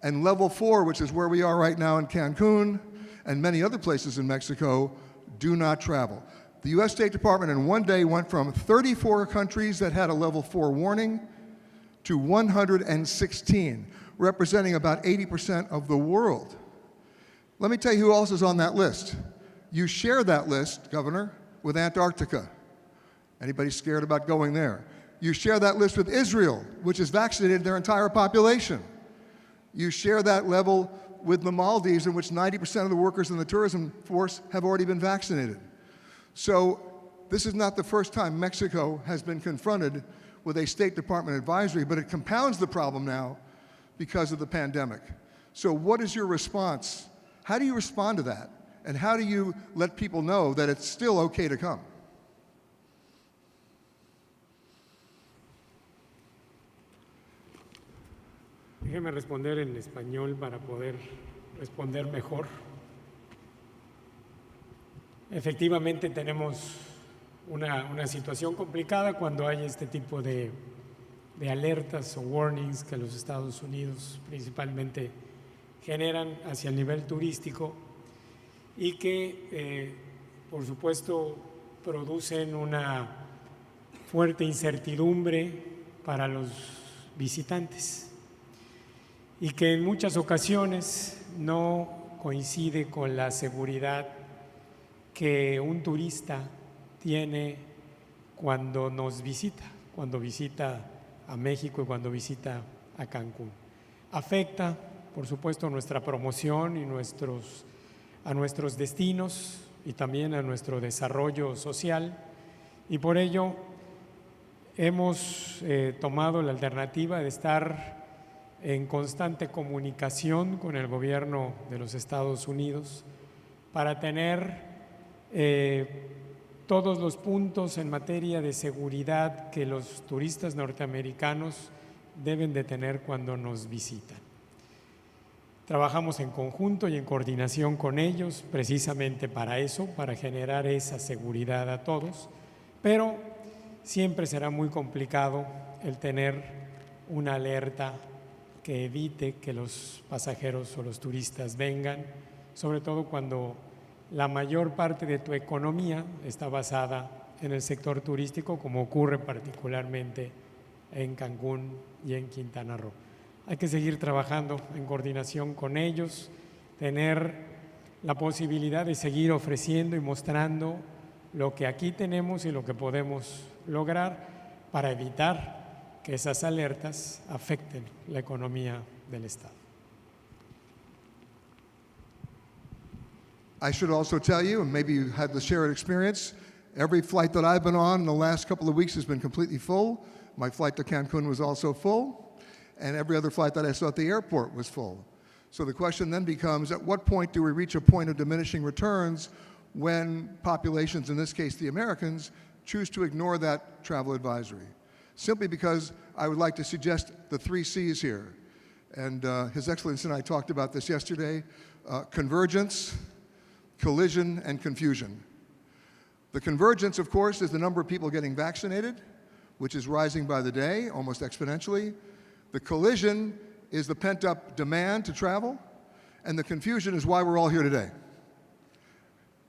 And level 4, which is where we are right now in Cancun and many other places in Mexico, do not travel. The U.S. State Department in one day went from 34 countries that had a level 4 warning to 116, representing about 80% of the world. Let me tell you who else is on that list. You share that list, Governor, with Antarctica. Anybody scared about going there? You share that list with Israel, which has vaccinated their entire population. You share that level with the Maldives, in which 90% of the workers in the tourism force have already been vaccinated. So this is not the first time Mexico has been confronted with a State Department advisory, but it compounds the problem now because of the pandemic. So what is your response? How do you respond to that? And how do you let people know that it's still okay to come? Déjeme responder en español para poder responder mejor. Efectivamente tenemos una situación complicada cuando hay este tipo de alertas o warnings que los Estados Unidos principalmente generan hacia el nivel turístico y que, por supuesto, producen una fuerte incertidumbre para los visitantes y que en muchas ocasiones no coincide con la seguridad que un turista tiene cuando nos visita, cuando visita a México y cuando visita a Cancún. Afecta, por supuesto, nuestra promoción y a nuestros destinos y también a nuestro desarrollo social, y por ello hemos tomado la alternativa de estar en constante comunicación con el gobierno de los Estados Unidos para tener todos los puntos en materia de seguridad que los turistas norteamericanos deben de tener cuando nos visitan. Trabajamos en conjunto y en coordinación con ellos precisamente para eso, para generar esa seguridad a todos, pero siempre será muy complicado el tener una alerta que evite que los pasajeros o los turistas vengan, sobre todo cuando la mayor parte de tu economía está basada en el sector turístico, como ocurre particularmente en Cancún y en Quintana Roo. Hay que seguir trabajando en coordinación con ellos, tener la posibilidad de seguir ofreciendo y mostrando lo que aquí tenemos y lo que podemos lograr para evitar que esas alertas afecten la economía del Estado. I should also tell you, and maybe you had the shared experience, every flight that I've been on in the last couple of weeks has been completely full. My flight to Cancun was also full, and every other flight that I saw at the airport was full. So the question then becomes, at what point do we reach a point of diminishing returns when populations, in this case the Americans, choose to ignore that travel advisory? Simply because I would like to suggest the 3 C's here. And His Excellency and I talked about this yesterday. Convergence, collision, and confusion. The convergence, of course, is the number of people getting vaccinated, which is rising by the day, almost exponentially. The collision is the pent-up demand to travel, and the confusion is why we're all here today.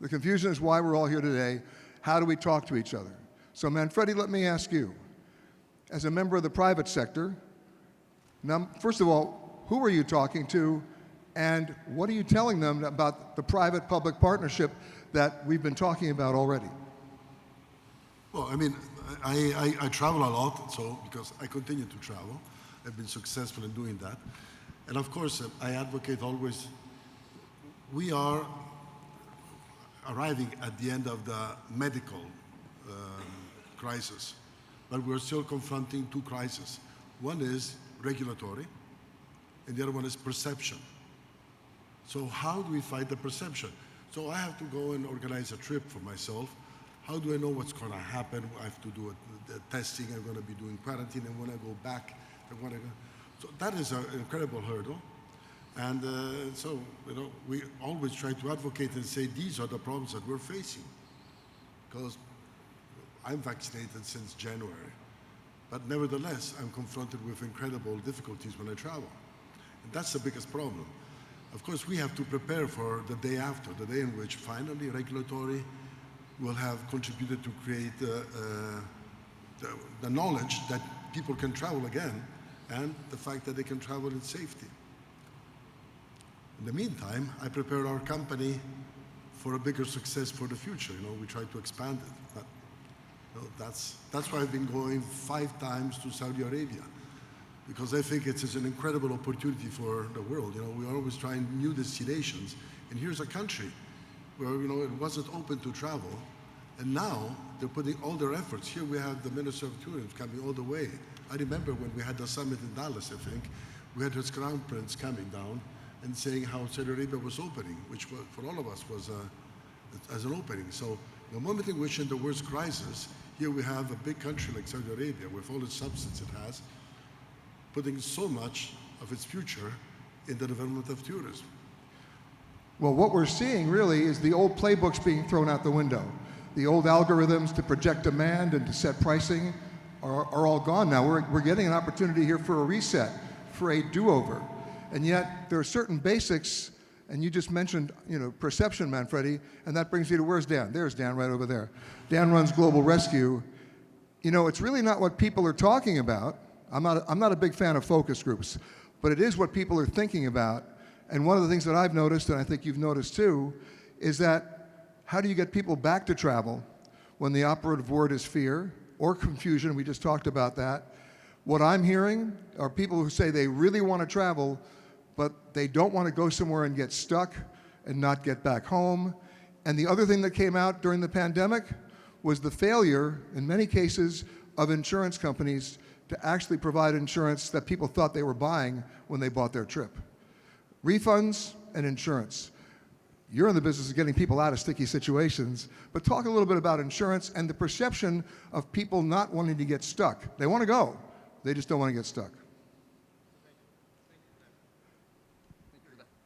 The confusion is why we're all here today. How do we talk to each other? So Manfredi, let me ask you, as a member of the private sector, first of all, who are you talking to, and what are you telling them about the private-public partnership that we've been talking about already? Well, I mean, I travel a lot, so because I continue to travel. I've been successful in doing that. And of course, I advocate always, we are arriving at the end of the medical crisis, but we're still confronting 2 crises. One is regulatory, and the other one is perception. So how do we fight the perception? So I have to go and organize a trip for myself. How do I know what's going to happen? I have to do the testing. I'm going to be doing quarantine, and when I go back, so that is an incredible hurdle. And so, we always try to advocate and say these are the problems that we're facing. Because I'm vaccinated since January, but nevertheless, I'm confronted with incredible difficulties when I travel. And that's the biggest problem. Of course, we have to prepare for the day after, the day in which finally regulatory will have contributed to create the knowledge that people can travel again and the fact that they can travel in safety. In the meantime, I prepared our company for a bigger success for the future. We try to expand it. But, that's why I've been going 5 times to Saudi Arabia, because I think it's an incredible opportunity for the world. We are always trying new destinations, and here's a country where it wasn't open to travel, and now they're putting all their efforts. Here we have the Minister of Tourism coming all the way. I remember when we had the summit in Dallas, I think, we had his Crown Prince coming down and saying how Saudi Arabia was opening, which for all of us was as an opening. So the moment in which in the worst crisis, here we have a big country like Saudi Arabia, with all its substance it has, putting so much of its future in the development of tourism. Well, what we're seeing really is the old playbooks being thrown out the window. The old algorithms to project demand and to set pricing are all gone now. We're getting an opportunity here for a reset, for a do-over. And yet there are certain basics, and you just mentioned perception, Manfredi, and that brings you to, where's Dan? There's Dan right over there. Dan runs Global Rescue. It's really not what people are talking about. I'm not a big fan of focus groups, but it is what people are thinking about. And one of the things that I've noticed, and I think you've noticed too, is that how do you get people back to travel when the operative word is fear or confusion? We just talked about that. What I'm hearing are people who say they really want to travel, but they don't want to go somewhere and get stuck and not get back home. And the other thing that came out during the pandemic was the failure, in many cases, of insurance companies to actually provide insurance that people thought they were buying when they bought their trip. Refunds and insurance. You're in the business of getting people out of sticky situations, but talk a little bit about insurance and the perception of people not wanting to get stuck. They want to go, they just don't want to get stuck.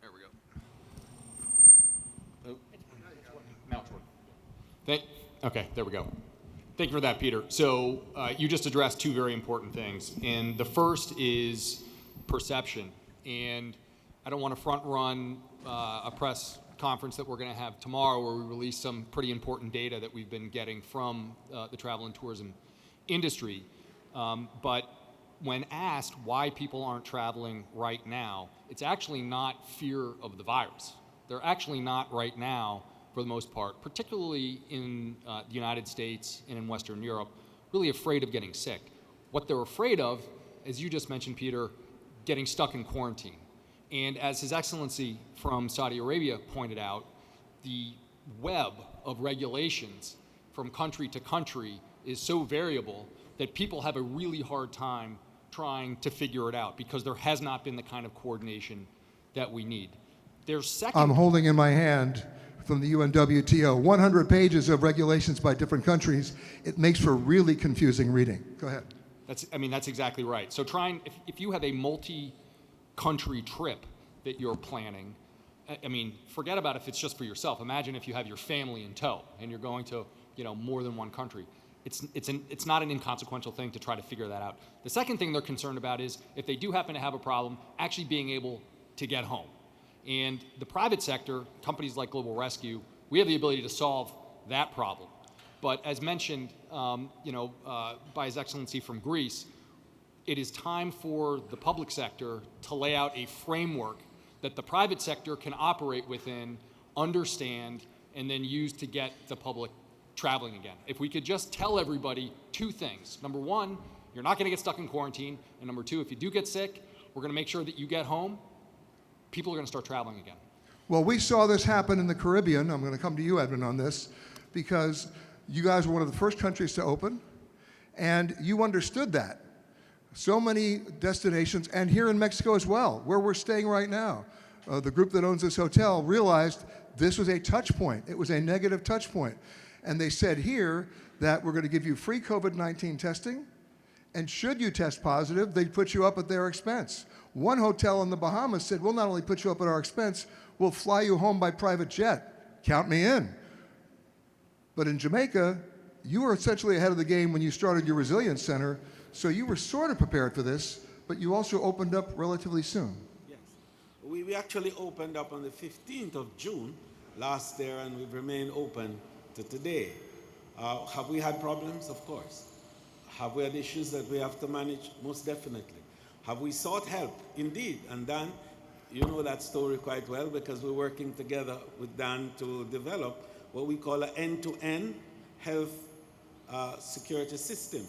There we go. Now it's working. Okay, there we go. Thank you for that, Peter. So you just addressed 2 very important things, and the first is perception. And I don't want to front run a press conference that we're going to have tomorrow where we release some pretty important data that we've been getting from the travel and tourism industry. But when asked why people aren't traveling right now, it's actually not fear of the virus. They're actually not right now, for the most part, particularly in the United States and in Western Europe, really afraid of getting sick. What they're afraid of, as you just mentioned, Peter, getting stuck in quarantine. And as His Excellency from Saudi Arabia pointed out, the web of regulations from country to country is so variable that people have a really hard time trying to figure it out because there has not been the kind of coordination that we need. I'm holding in my hand from the UNWTO 100 pages of regulations by different countries. It makes for really confusing reading. Go ahead. That's exactly right. So if you have a multi-country trip that you're planning, forget about if it's just for yourself. Imagine if you have your family in tow and you're going to, more than one country. It's not an inconsequential thing to try to figure that out. The second thing they're concerned about is if they do happen to have a problem, actually being able to get home. And the private sector, companies like Global Rescue, we have the ability to solve that problem. But as mentioned, by His Excellency from Greece, it is time for the public sector to lay out a framework that the private sector can operate within, understand, and then use to get the public traveling again. If we could just tell everybody 2 things. Number 1, you're not going to get stuck in quarantine. And number 2, if you do get sick, we're going to make sure that you get home. People are going to start traveling again. Well, we saw this happen in the Caribbean. I'm going to come to you, Edmund, on this, because you guys were one of the first countries to open, and you understood that. So many destinations, and here in Mexico as well, where we're staying right now, the group that owns this hotel realized this was a touch point. It was a negative touch point. And they said here that we're going to give you free COVID-19 testing, and should you test positive, they'd put you up at their expense. One hotel in the Bahamas said, we'll not only put you up at our expense, we'll fly you home by private jet. Count me in. But in Jamaica, you were essentially ahead of the game when you started your resilience center, so you were sort of prepared for this, but you also opened up relatively soon. Yes. We we actually opened up on the 15th of June last year, and we've remained open to today. Have we had problems? Of course. Have we had issues that we have to manage? Most definitely. Have we sought help? Indeed. And Dan, you know that story quite well, because we're working together with Dan to develop what we call an end-to-end health security system,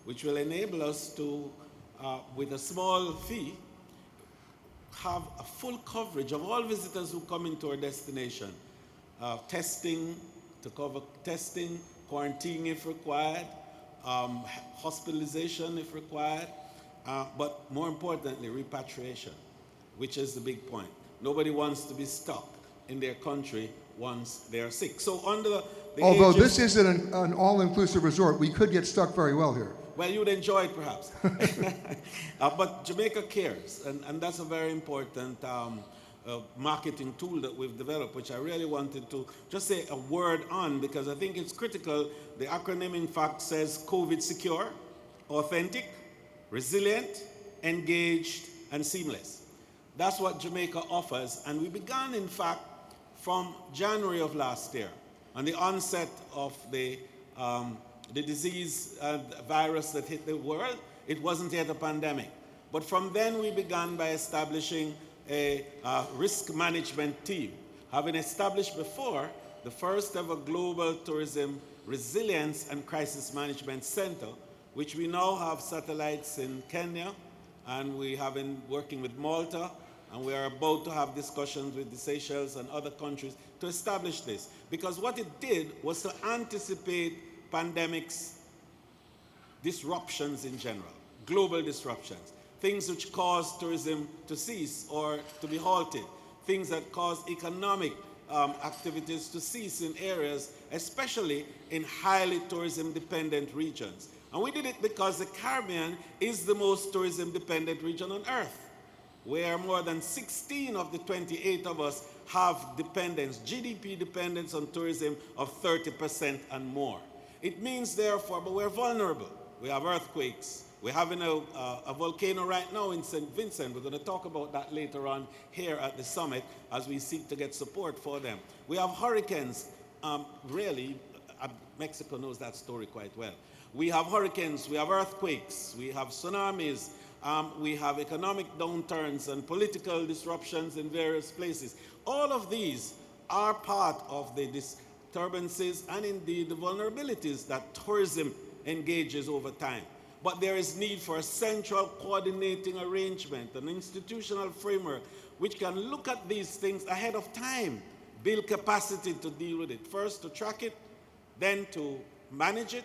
which will enable us to, with a small fee, have a full coverage of all visitors who come into our destination. Testing, to cover testing, quarantine if required, hospitalization if required, but more importantly, repatriation, which is the big point. Nobody wants to be stuck in their country once they are sick. So under the Although aegis- this isn't an all-inclusive resort, we could get stuck very well here. Well, you'd enjoy it perhaps. But Jamaica cares, and that's a very important marketing tool that we've developed, which I really wanted to just say a word on, because I think it's critical. The acronym, in fact, says COVID secure, authentic, resilient, engaged, and seamless. That's what Jamaica offers, and we began, in fact, from January of last year, on the onset of the disease virus that hit the world. It wasn't yet a pandemic. But from then we began by establishing a risk management team, having established before the first ever global tourism resilience and crisis management center, which we now have satellites in Kenya, and we have been working with Malta, and we are about to have discussions with the Seychelles and other countries to establish this. Because what it did was to anticipate pandemics, disruptions in general, global disruptions, things which cause tourism to cease or to be halted, things that cause economic activities to cease in areas, especially in highly tourism-dependent regions. And we did it because the Caribbean is the most tourism-dependent region on Earth, where more than 16 of the 28 of us have dependence, GDP dependence on tourism of 30% and more. It means, therefore, but we're vulnerable. We have earthquakes. We're having a volcano right now in St. Vincent. We're going to talk about that later on here at the summit as we seek to get support for them. We have hurricanes. Really, Mexico knows that story quite well. We have hurricanes, we have earthquakes, we have tsunamis, we have economic downturns and political disruptions in various places. All of these are part of the disturbances and indeed the vulnerabilities that tourism engages over time. But there is need for a central coordinating arrangement, an institutional framework which can look at these things ahead of time, build capacity to deal with it. First to track it, then to manage it,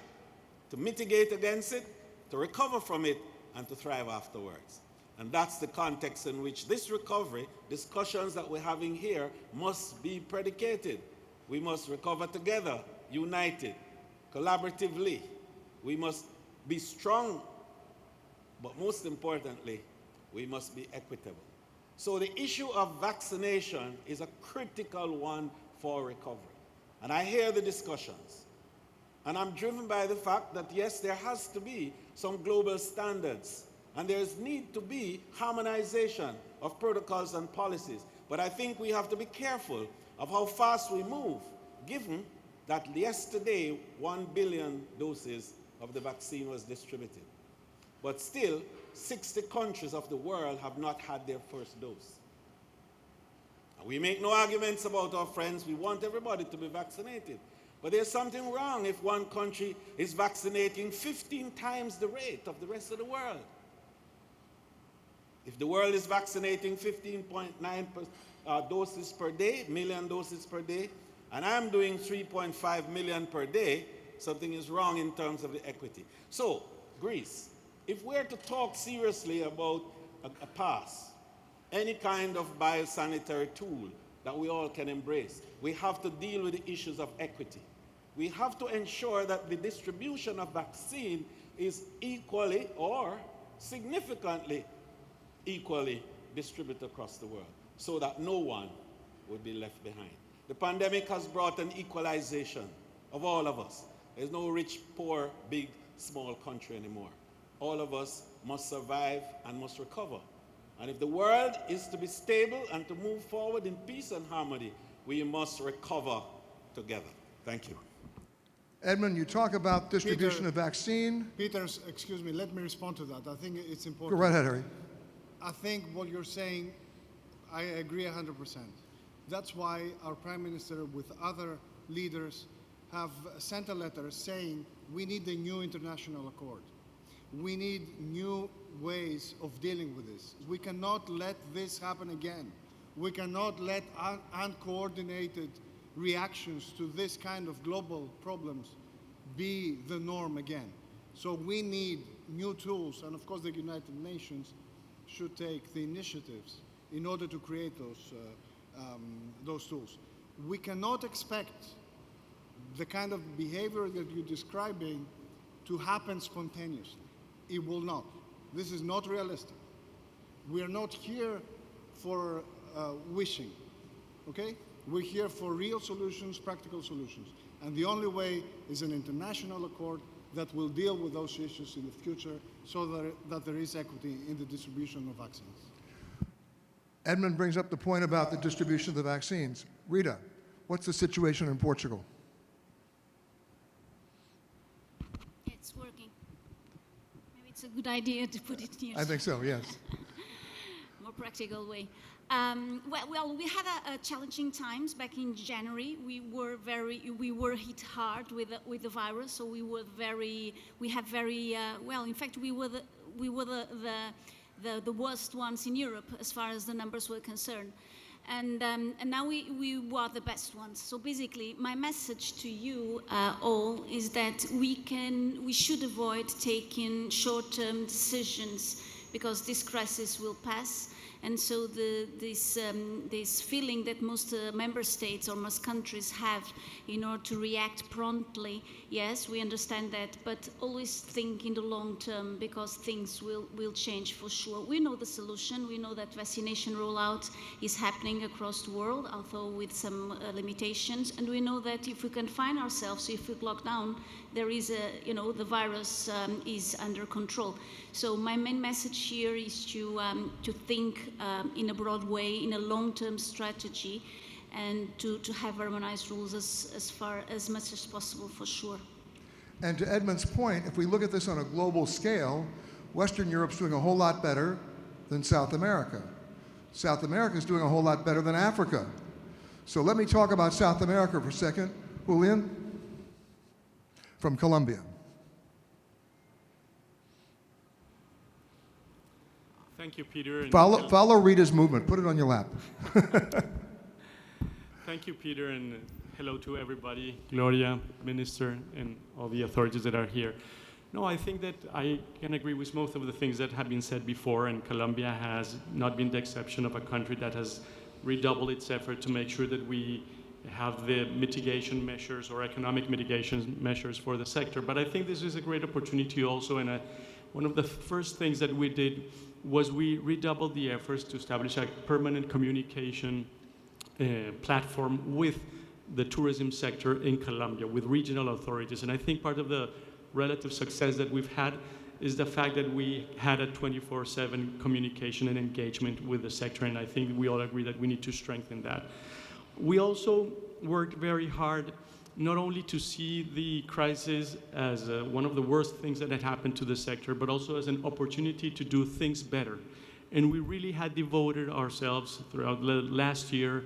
to mitigate against it, to recover from it, and to thrive afterwards. And that's the context in which this recovery, discussions that we're having here, must be predicated. We must recover together, united, collaboratively. We must be strong, but most importantly, we must be equitable. So the issue of vaccination is a critical one for recovery. And I hear the discussions. And I'm driven by the fact that, yes, there has to be some global standards, and there's need to be harmonization of protocols and policies. But I think we have to be careful of how fast we move, given that yesterday 1 billion doses of the vaccine was distributed. But still, 60 countries of the world have not had their first dose. And we make no arguments about our friends. We want everybody to be vaccinated. But there's something wrong if one country is vaccinating 15 times the rate of the rest of the world. If the world is vaccinating 15.9 doses per day, million doses per day, and I'm doing 3.5 million per day, something is wrong in terms of the equity. So, Greece, if we're to talk seriously about a pass, any kind of biosanitary tool that we all can embrace, we have to deal with the issues of equity. We have to ensure that the distribution of vaccine is equally or significantly equally distributed across the world so that no one would be left behind. The pandemic has brought an equalization of all of us. There's no rich, poor, big, small country anymore. All of us must survive and must recover. And if the world is to be stable and to move forward in peace and harmony, we must recover together. Thank you. Edmund, you talk about distribution of vaccine. Peter, excuse me, let me respond to that. I think it's important. Go right ahead, Harry. I think what you're saying, I agree 100%. That's why our Prime Minister with other leaders have sent a letter saying we need a new international accord. We need new ways of dealing with this. We cannot let this happen again. We cannot let uncoordinated reactions to this kind of global problems be the norm again. So we need new tools, and of course the United Nations should take the initiatives in order to create those tools. We cannot expect the kind of behavior that you're describing to happen spontaneously. It will not. This is not realistic. We are not here for wishing, okay? We're here for real solutions, practical solutions. And the only way is an international accord that will deal with those issues in the future so that there is equity in the distribution of vaccines. Edmund brings up the point about the distribution of the vaccines. Rita, what's the situation in Portugal? It's working. Maybe it's a good idea to put it here. I think so, yes. More practical way. Well, we had a challenging times back in January. We were hit hard with the virus. So we had very well. In fact, we were the worst ones in Europe as far as the numbers were concerned. And now we were the best ones. So basically, my message to you all is that we should avoid taking short-term decisions because this crisis will pass. And so this feeling that most member states or most countries have in order to react promptly, yes, we understand that, but always think in the long term because things will change for sure. We know the solution. We know that vaccination rollout is happening across the world, although with some limitations. And we know that if we confine ourselves, if we lock down, there is the virus is under control. So my main message here is to think in a broad way, in a long-term strategy, and to have harmonized rules as much as possible for sure. And to Edmund's point, if we look at this on a global scale, Western Europe's doing a whole lot better than South America. South America's doing a whole lot better than Africa. So let me talk about South America for a second. Julian? From Colombia. Thank you, Peter. Follow Rita's movement. Put it on your lap. Thank you, Peter, and hello to everybody, Gloria, Minister, and all the authorities that are here. No, I think that I can agree with most of the things that have been said before, and Colombia has not been the exception of a country that has redoubled its effort to make sure that we have the mitigation measures or economic mitigation measures for the sector. But I think this is a great opportunity also, and one of the first things that we did was we redoubled the efforts to establish a permanent communication platform with the tourism sector in Colombia, with regional authorities. And I think part of the relative success that we've had is the fact that we had a 24/7 communication and engagement with the sector, and I think we all agree that we need to strengthen that. We also worked very hard not only to see the crisis as one of the worst things that had happened to the sector, but also as an opportunity to do things better. And we really had devoted ourselves throughout the last year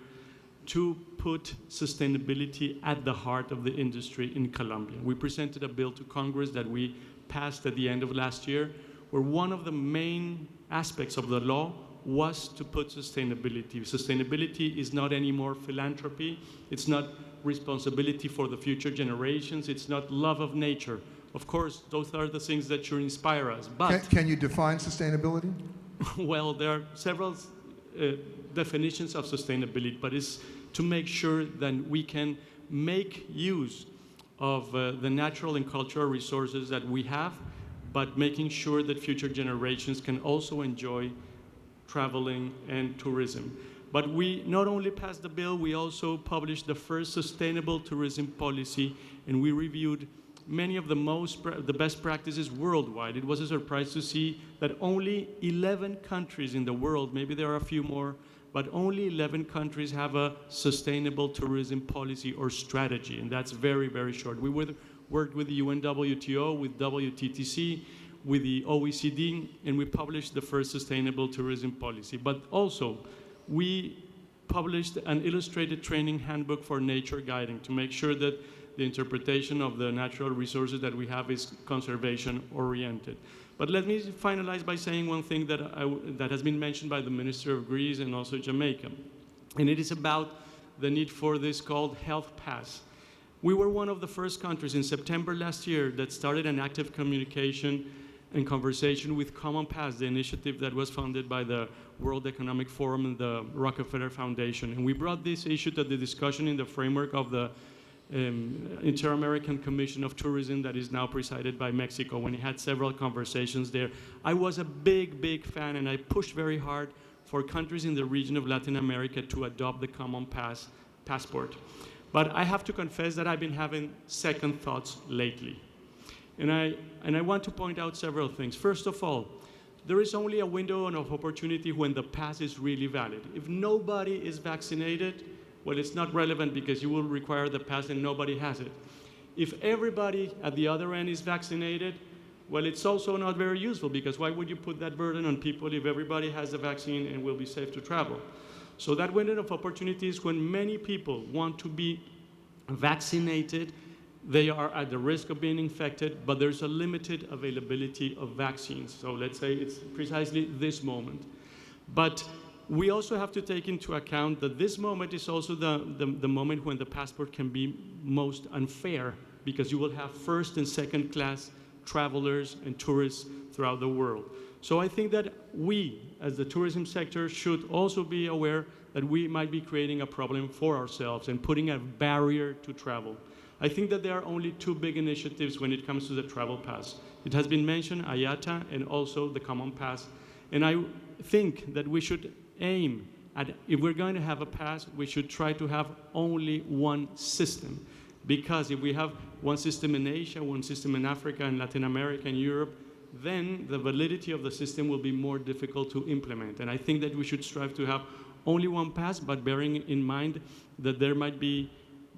to put sustainability at the heart of the industry in Colombia. We presented a bill to Congress that we passed at the end of last year, where one of the main aspects of the law was to put sustainability. Sustainability is not anymore philanthropy. It's not responsibility for the future generations. It's not love of nature. Of course, those are the things that should inspire us. But Can you define sustainability? well, there are several definitions of sustainability, but it's to make sure that we can make use of the natural and cultural resources that we have, but making sure that future generations can also enjoy traveling and tourism. But we not only passed the bill, we also published the first sustainable tourism policy, and we reviewed many of the best practices worldwide. It was a surprise to see that only 11 countries in the world, maybe there are a few more, but only 11 countries have a sustainable tourism policy or strategy, and that's very, very short. We worked with the UNWTO, with WTTC, with the OECD, and we published the first sustainable tourism policy. But also, we published an illustrated training handbook for nature guiding to make sure that the interpretation of the natural resources that we have is conservation-oriented. But let me finalize by saying one thing that has been mentioned by the Minister of Greece and also Jamaica, and it is about the need for this called health pass. We were one of the first countries in September last year that started an active communication and conversation with Common Pass, the initiative that was funded by the World Economic Forum and the Rockefeller Foundation. And we brought this issue to the discussion in the framework of the Inter-American Commission of Tourism that is now presided by Mexico, when he had several conversations there. I was a big, big fan, and I pushed very hard for countries in the region of Latin America to adopt the Common Passport. But I have to confess that I've been having second thoughts lately. And I want to point out several things. First of all, there is only a window of opportunity when the pass is really valid. If nobody is vaccinated, well, it's not relevant because you will require the pass and nobody has it. If everybody at the other end is vaccinated, well, it's also not very useful, because why would you put that burden on people if everybody has the vaccine and will be safe to travel? So that window of opportunity is when many people want to be vaccinated. They are at the risk of being infected, but there's a limited availability of vaccines. So let's say it's precisely this moment. But we also have to take into account that this moment is also the moment when the passport can be most unfair, because you will have first and second class travelers and tourists throughout the world. So I think that we, as the tourism sector, should also be aware that we might be creating a problem for ourselves and putting a barrier to travel. I think that there are only two big initiatives when it comes to the travel pass. It has been mentioned, IATA, and also the Common Pass. And I think that we should aim at, if we're going to have a pass, we should try to have only one system. Because if we have one system in Asia, one system in Africa, and Latin America, and Europe, then the validity of the system will be more difficult to implement. And I think that we should strive to have only one pass, but bearing in mind that there might be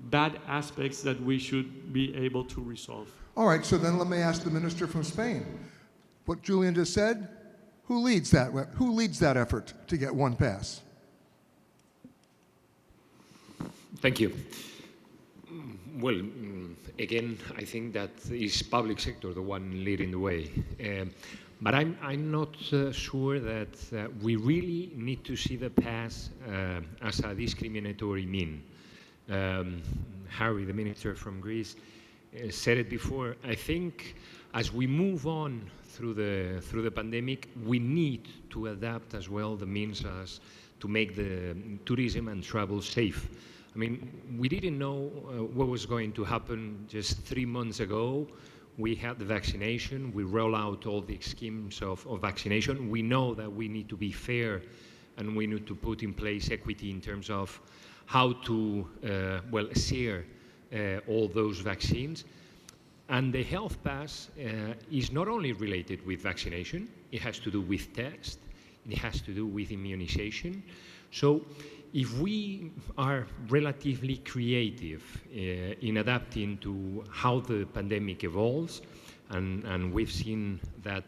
bad aspects that we should be able to resolve. All right, so then let me ask the minister from Spain. What Julian just said, who leads that effort to get one pass? Thank you. Well, again, I think that is public sector the one leading the way. But I'm not sure that we really need to see the pass as a discriminatory mean. Harry, the minister from Greece, said it before. I think as we move on through the pandemic, we need to adapt as well the means as to make the tourism and travel safe. I mean, we didn't know what was going to happen just 3 months ago. We had the vaccination. We roll out all the schemes of vaccination. We know that we need to be fair, and we need to put in place equity in terms of how to, share all those vaccines. And the health pass is not only related with vaccination, it has to do with tests, it has to do with immunization. So if we are relatively creative in adapting to how the pandemic evolves, and we've seen that,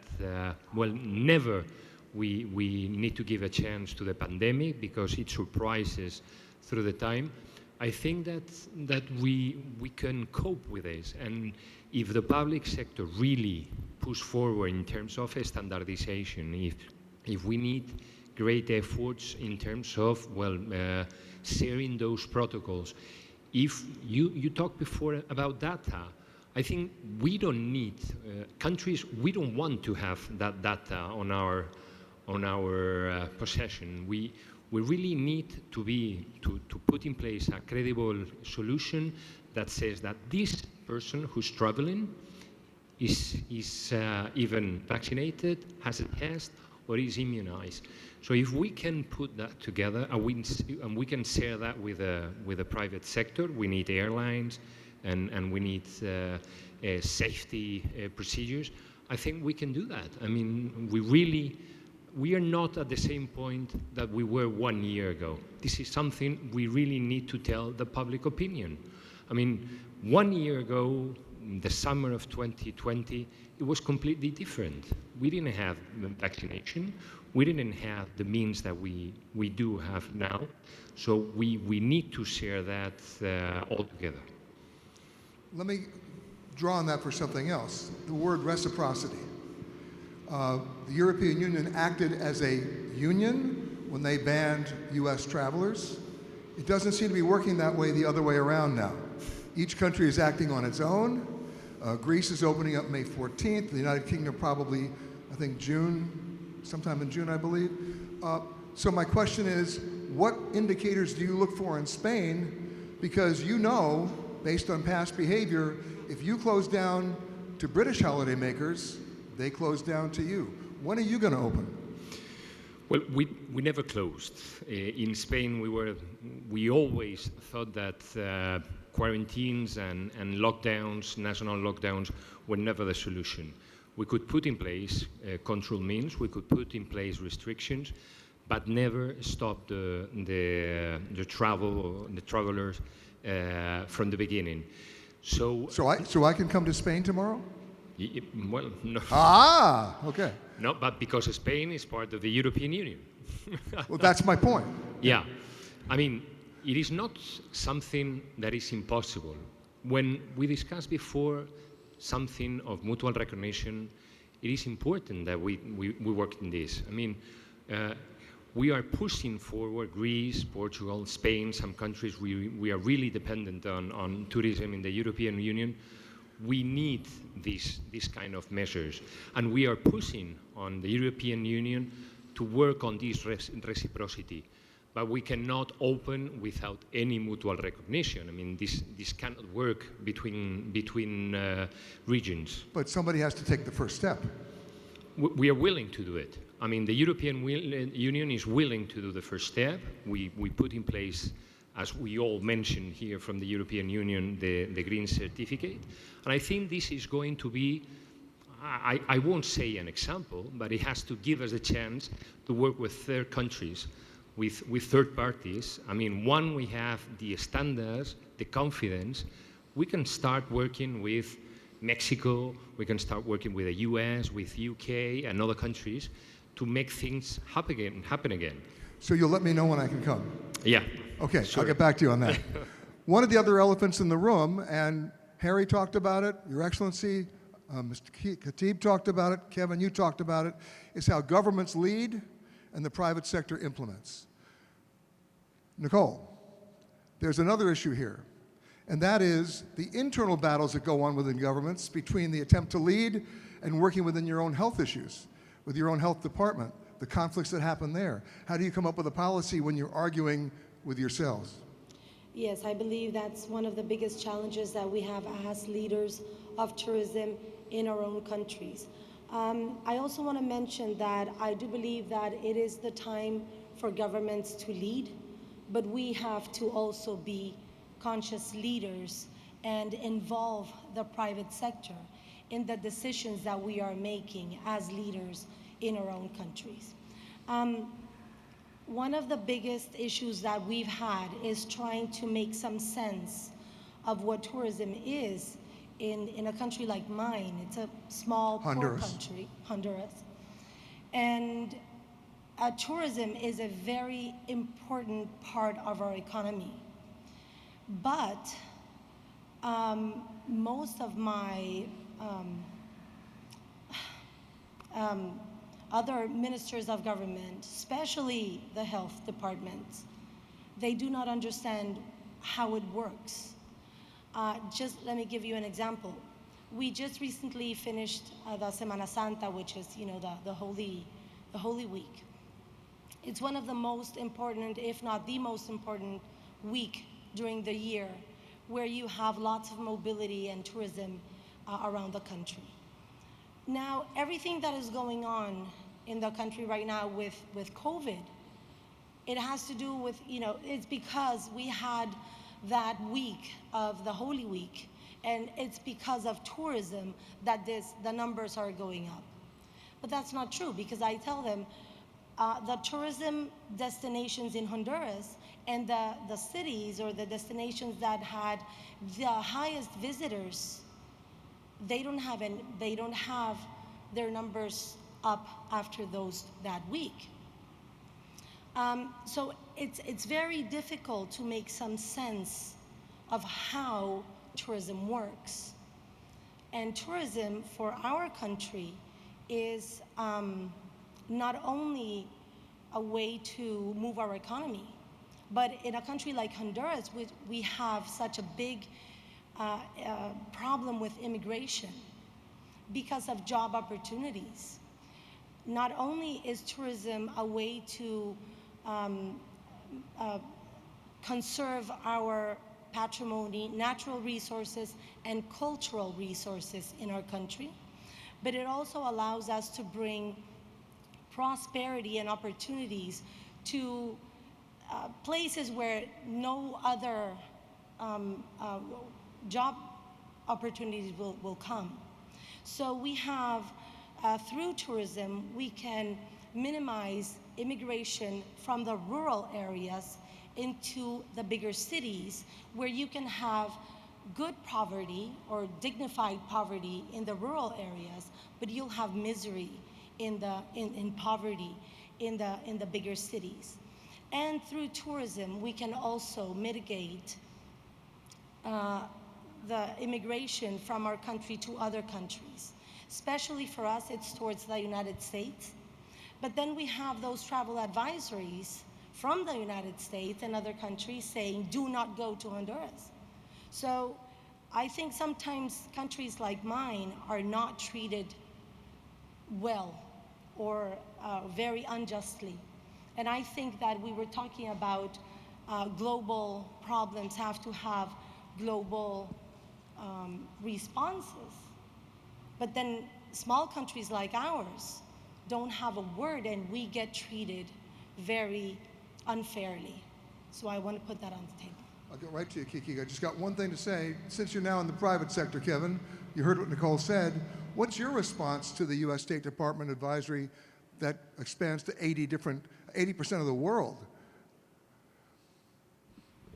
never we need to give a chance to the pandemic because it surprises through the time. I think that we can cope with this. And if the public sector really push forward in terms of standardization, if we need great efforts in terms of, sharing those protocols. If you talked before about data, I think we don't need, countries, we don't want to have that data on our possession. We really need to put in place a credible solution that says that this person who's traveling is even vaccinated, has a test, or is immunized. So if we can put that together and we can share that with the private sector, we need airlines, and we need safety procedures, I think we can do that. I mean, we are not at the same point that we were 1 year ago. This is something we really need to tell the public opinion. I mean, 1 year ago, the summer of 2020, it was completely different. We didn't have vaccination. We didn't have the means that we do have now. So we need to share that all together. Let me draw on that for something else. The word reciprocity. The European Union acted as a union when they banned US travelers. It doesn't seem to be working that way the other way around now. Each country is acting on its own. Greece is opening up May 14th. The United Kingdom probably, I think, sometime in June, I believe. So my question is, what indicators do you look for in Spain? Because you know, based on past behavior, if you close down to British holidaymakers, they close down to you. When are you going to open? Well, we never closed. In Spain, we always thought that quarantines and lockdowns, national lockdowns, were never the solution. We could put in place control means, we could put in place restrictions, but never stop the travelers from the beginning. So I can come to Spain tomorrow? Well, no. Ah, okay. No, but because Spain is part of the European Union. Well, that's my point. Yeah. I mean, it is not something that is impossible. When we discussed before something of mutual recognition, it is important that we work in this. I mean, we are pushing forward Greece, Portugal, Spain, some countries we are really dependent on tourism in the European Union. We need these kind of measures, and we are pushing on the European Union to work on this reciprocity. But we cannot open without any mutual recognition. I mean, this cannot work between regions. But somebody has to take the first step. We are willing to do it. I mean, the European Union is willing to do the first step. We put in place, as we all mentioned here from the European Union, the green certificate. And I think this is going to be, I won't say an example, but it has to give us a chance to work with third countries, with third parties. I mean, one, we have the standards, the confidence. We can start working with Mexico, we can start working with the US, with UK and other countries to make things happen again. So you'll let me know when I can come? Yeah. Okay, sure. I'll get back to you on that. One of the other elephants in the room, and Harry talked about it, Your Excellency, Mr. Khatib talked about it, Kevin, you talked about it, is how governments lead and the private sector implements. Nicole, there's another issue here, and that is the internal battles that go on within governments between the attempt to lead and working within your own health issues, with your own health department, the conflicts that happen there. How do you come up with a policy when you're arguing with yourselves? Yes, I believe that's one of the biggest challenges that we have as leaders of tourism in our own countries. I also want to mention that I do believe that it is the time for governments to lead, but we have to also be conscious leaders and involve the private sector in the decisions that we are making as leaders in our own countries. One of the biggest issues that we've had is trying to make some sense of what tourism is in a country like mine. It's a small, poor country, Honduras. And tourism is a very important part of our economy. But most of my other ministers of government, especially the health departments, they do not understand how it works. Just let me give you an example. We just recently finished the Semana Santa, which is, the Holy Week. It's one of the most important, if not the most important week during the year, where you have lots of mobility and tourism around the country. Now, everything that is going on in the country right now with COVID, it has to do with, it's because we had that week of the Holy Week, and it's because of tourism that the numbers are going up. But that's not true, because I tell them the tourism destinations in Honduras and the cities or the destinations that had the highest visitors, they don't have their numbers up after that week. So it's very difficult to make some sense of how tourism works. And tourism for our country is not only a way to move our economy, but in a country like Honduras, we have such a big problem with immigration because of job opportunities. Not only is tourism a way to conserve our patrimony, natural resources, and cultural resources in our country, but it also allows us to bring prosperity and opportunities to places where no other job opportunities will come. So we have, through tourism, we can minimize immigration from the rural areas into the bigger cities, where you can have good poverty or dignified poverty in the rural areas, but you'll have misery in poverty in the bigger cities. And through tourism, we can also mitigate the immigration from our country to other countries. Especially for us, it's towards the United States. But then we have those travel advisories from the United States and other countries saying, do not go to Honduras. So I think sometimes countries like mine are not treated well or very unjustly. And I think that we were talking about global problems have to have global responses. But then small countries like ours don't have a word, and we get treated very unfairly. So I want to put that on the table. I'll get right to you, Kiki. I just got one thing to say. Since you're now in the private sector, Kevin, you heard what Nicole said. What's your response to the U.S. State Department advisory that expands to 80% of the world?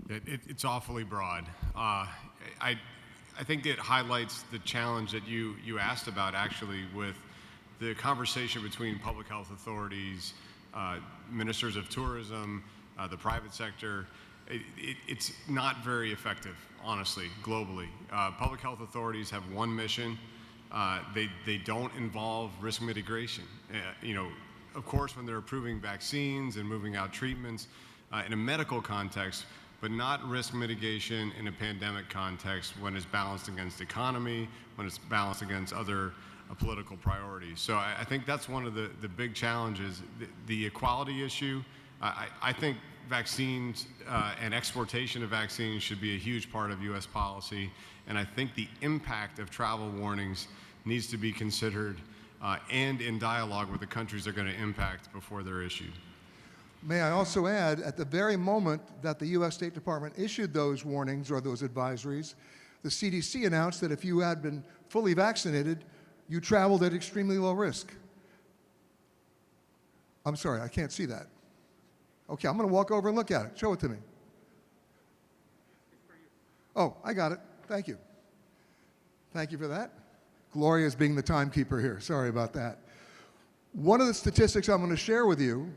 It's awfully broad. I think it highlights the challenge that you asked about, actually, with the conversation between public health authorities, ministers of tourism, the private sector. It's not very effective, honestly, globally. Public health authorities have one mission. They don't involve risk mitigation. Of course, when they're approving vaccines and moving out treatments in a medical context, but not risk mitigation in a pandemic context when it's balanced against economy, when it's balanced against other political priorities. So I think that's one of the big challenges. The equality issue, I think vaccines and exportation of vaccines should be a huge part of U.S. policy, and I think the impact of travel warnings needs to be considered and in dialogue with the countries they're going to impact before they're issued. May I also add, at the very moment that the U.S. State Department issued those warnings or those advisories, the CDC announced that if you had been fully vaccinated, you traveled at extremely low risk. I'm sorry, I can't see that. Okay, I'm going to walk over and look at it. Show it to me. Oh, I got it. Thank you. Thank you for that. Gloria is being the timekeeper here. Sorry about that. One of the statistics I'm going to share with you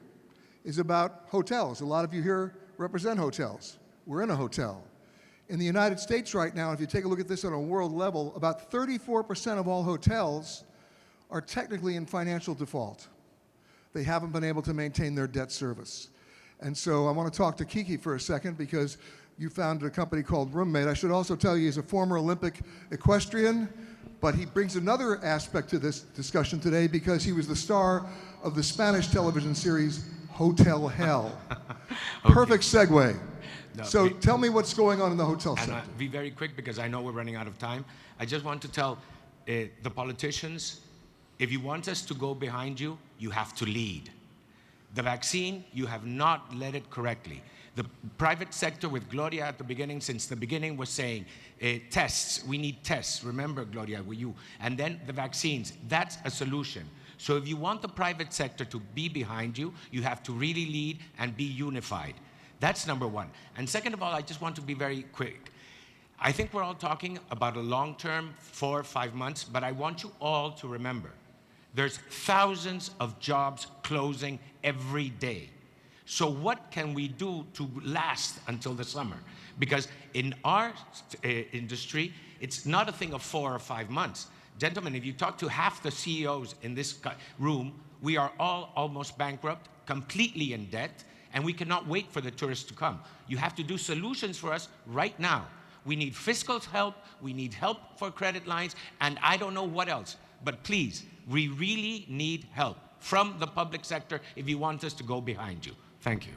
is about hotels. A lot of you here represent hotels. We're in a hotel. In the United States right now, if you take a look at this on a world level, about 34% of all hotels are technically in financial default. They haven't been able to maintain their debt service. And so I want to talk to Kiki for a second, because you founded a company called Roommate. I should also tell you he's a former Olympic equestrian, but he brings another aspect to this discussion today because he was the star of the Spanish television series Hotel Hell. Okay. Perfect segue. No, so tell me what's going on in the hotel sector. And be very quick because I know we're running out of time. I just want to tell the politicians, if you want us to go behind you, you have to lead. The vaccine, you have not led it correctly. The private sector with Gloria at the beginning, since the beginning, was saying, tests, we need tests. Remember, Gloria, were you? And then the vaccines, that's a solution. So if you want the private sector to be behind you, you have to really lead and be unified. That's number one. And second of all, I just want to be very quick. I think we're all talking about a long-term, 4 or 5 months, but I want you all to remember, there's thousands of jobs closing every day. So what can we do to last until the summer? Because in our industry, it's not a thing of 4 or 5 months. Gentlemen, if you talk to half the CEOs in this room, we are all almost bankrupt, completely in debt, and we cannot wait for the tourists to come. You have to do solutions for us right now. We need fiscal help, we need help for credit lines, and I don't know what else. But please, we really need help from the public sector if you want us to go behind you. Thank you.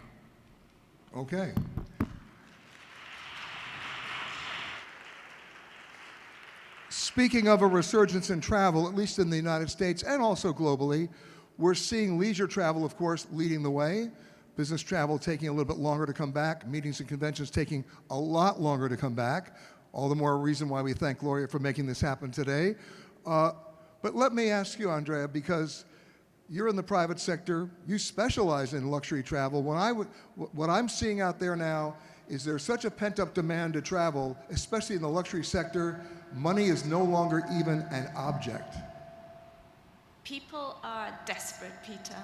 Okay. Speaking of a resurgence in travel, at least in the United States and also globally, we're seeing leisure travel, of course, leading the way. Business travel taking a little bit longer to come back. Meetings and conventions taking a lot longer to come back. All the more reason why we thank Gloria for making this happen today. But let me ask you, Andrea, because you're in the private sector, you specialize in luxury travel. What I'm seeing out there now is there's such a pent-up demand to travel, especially in the luxury sector, money is no longer even an object. People are desperate, Peter.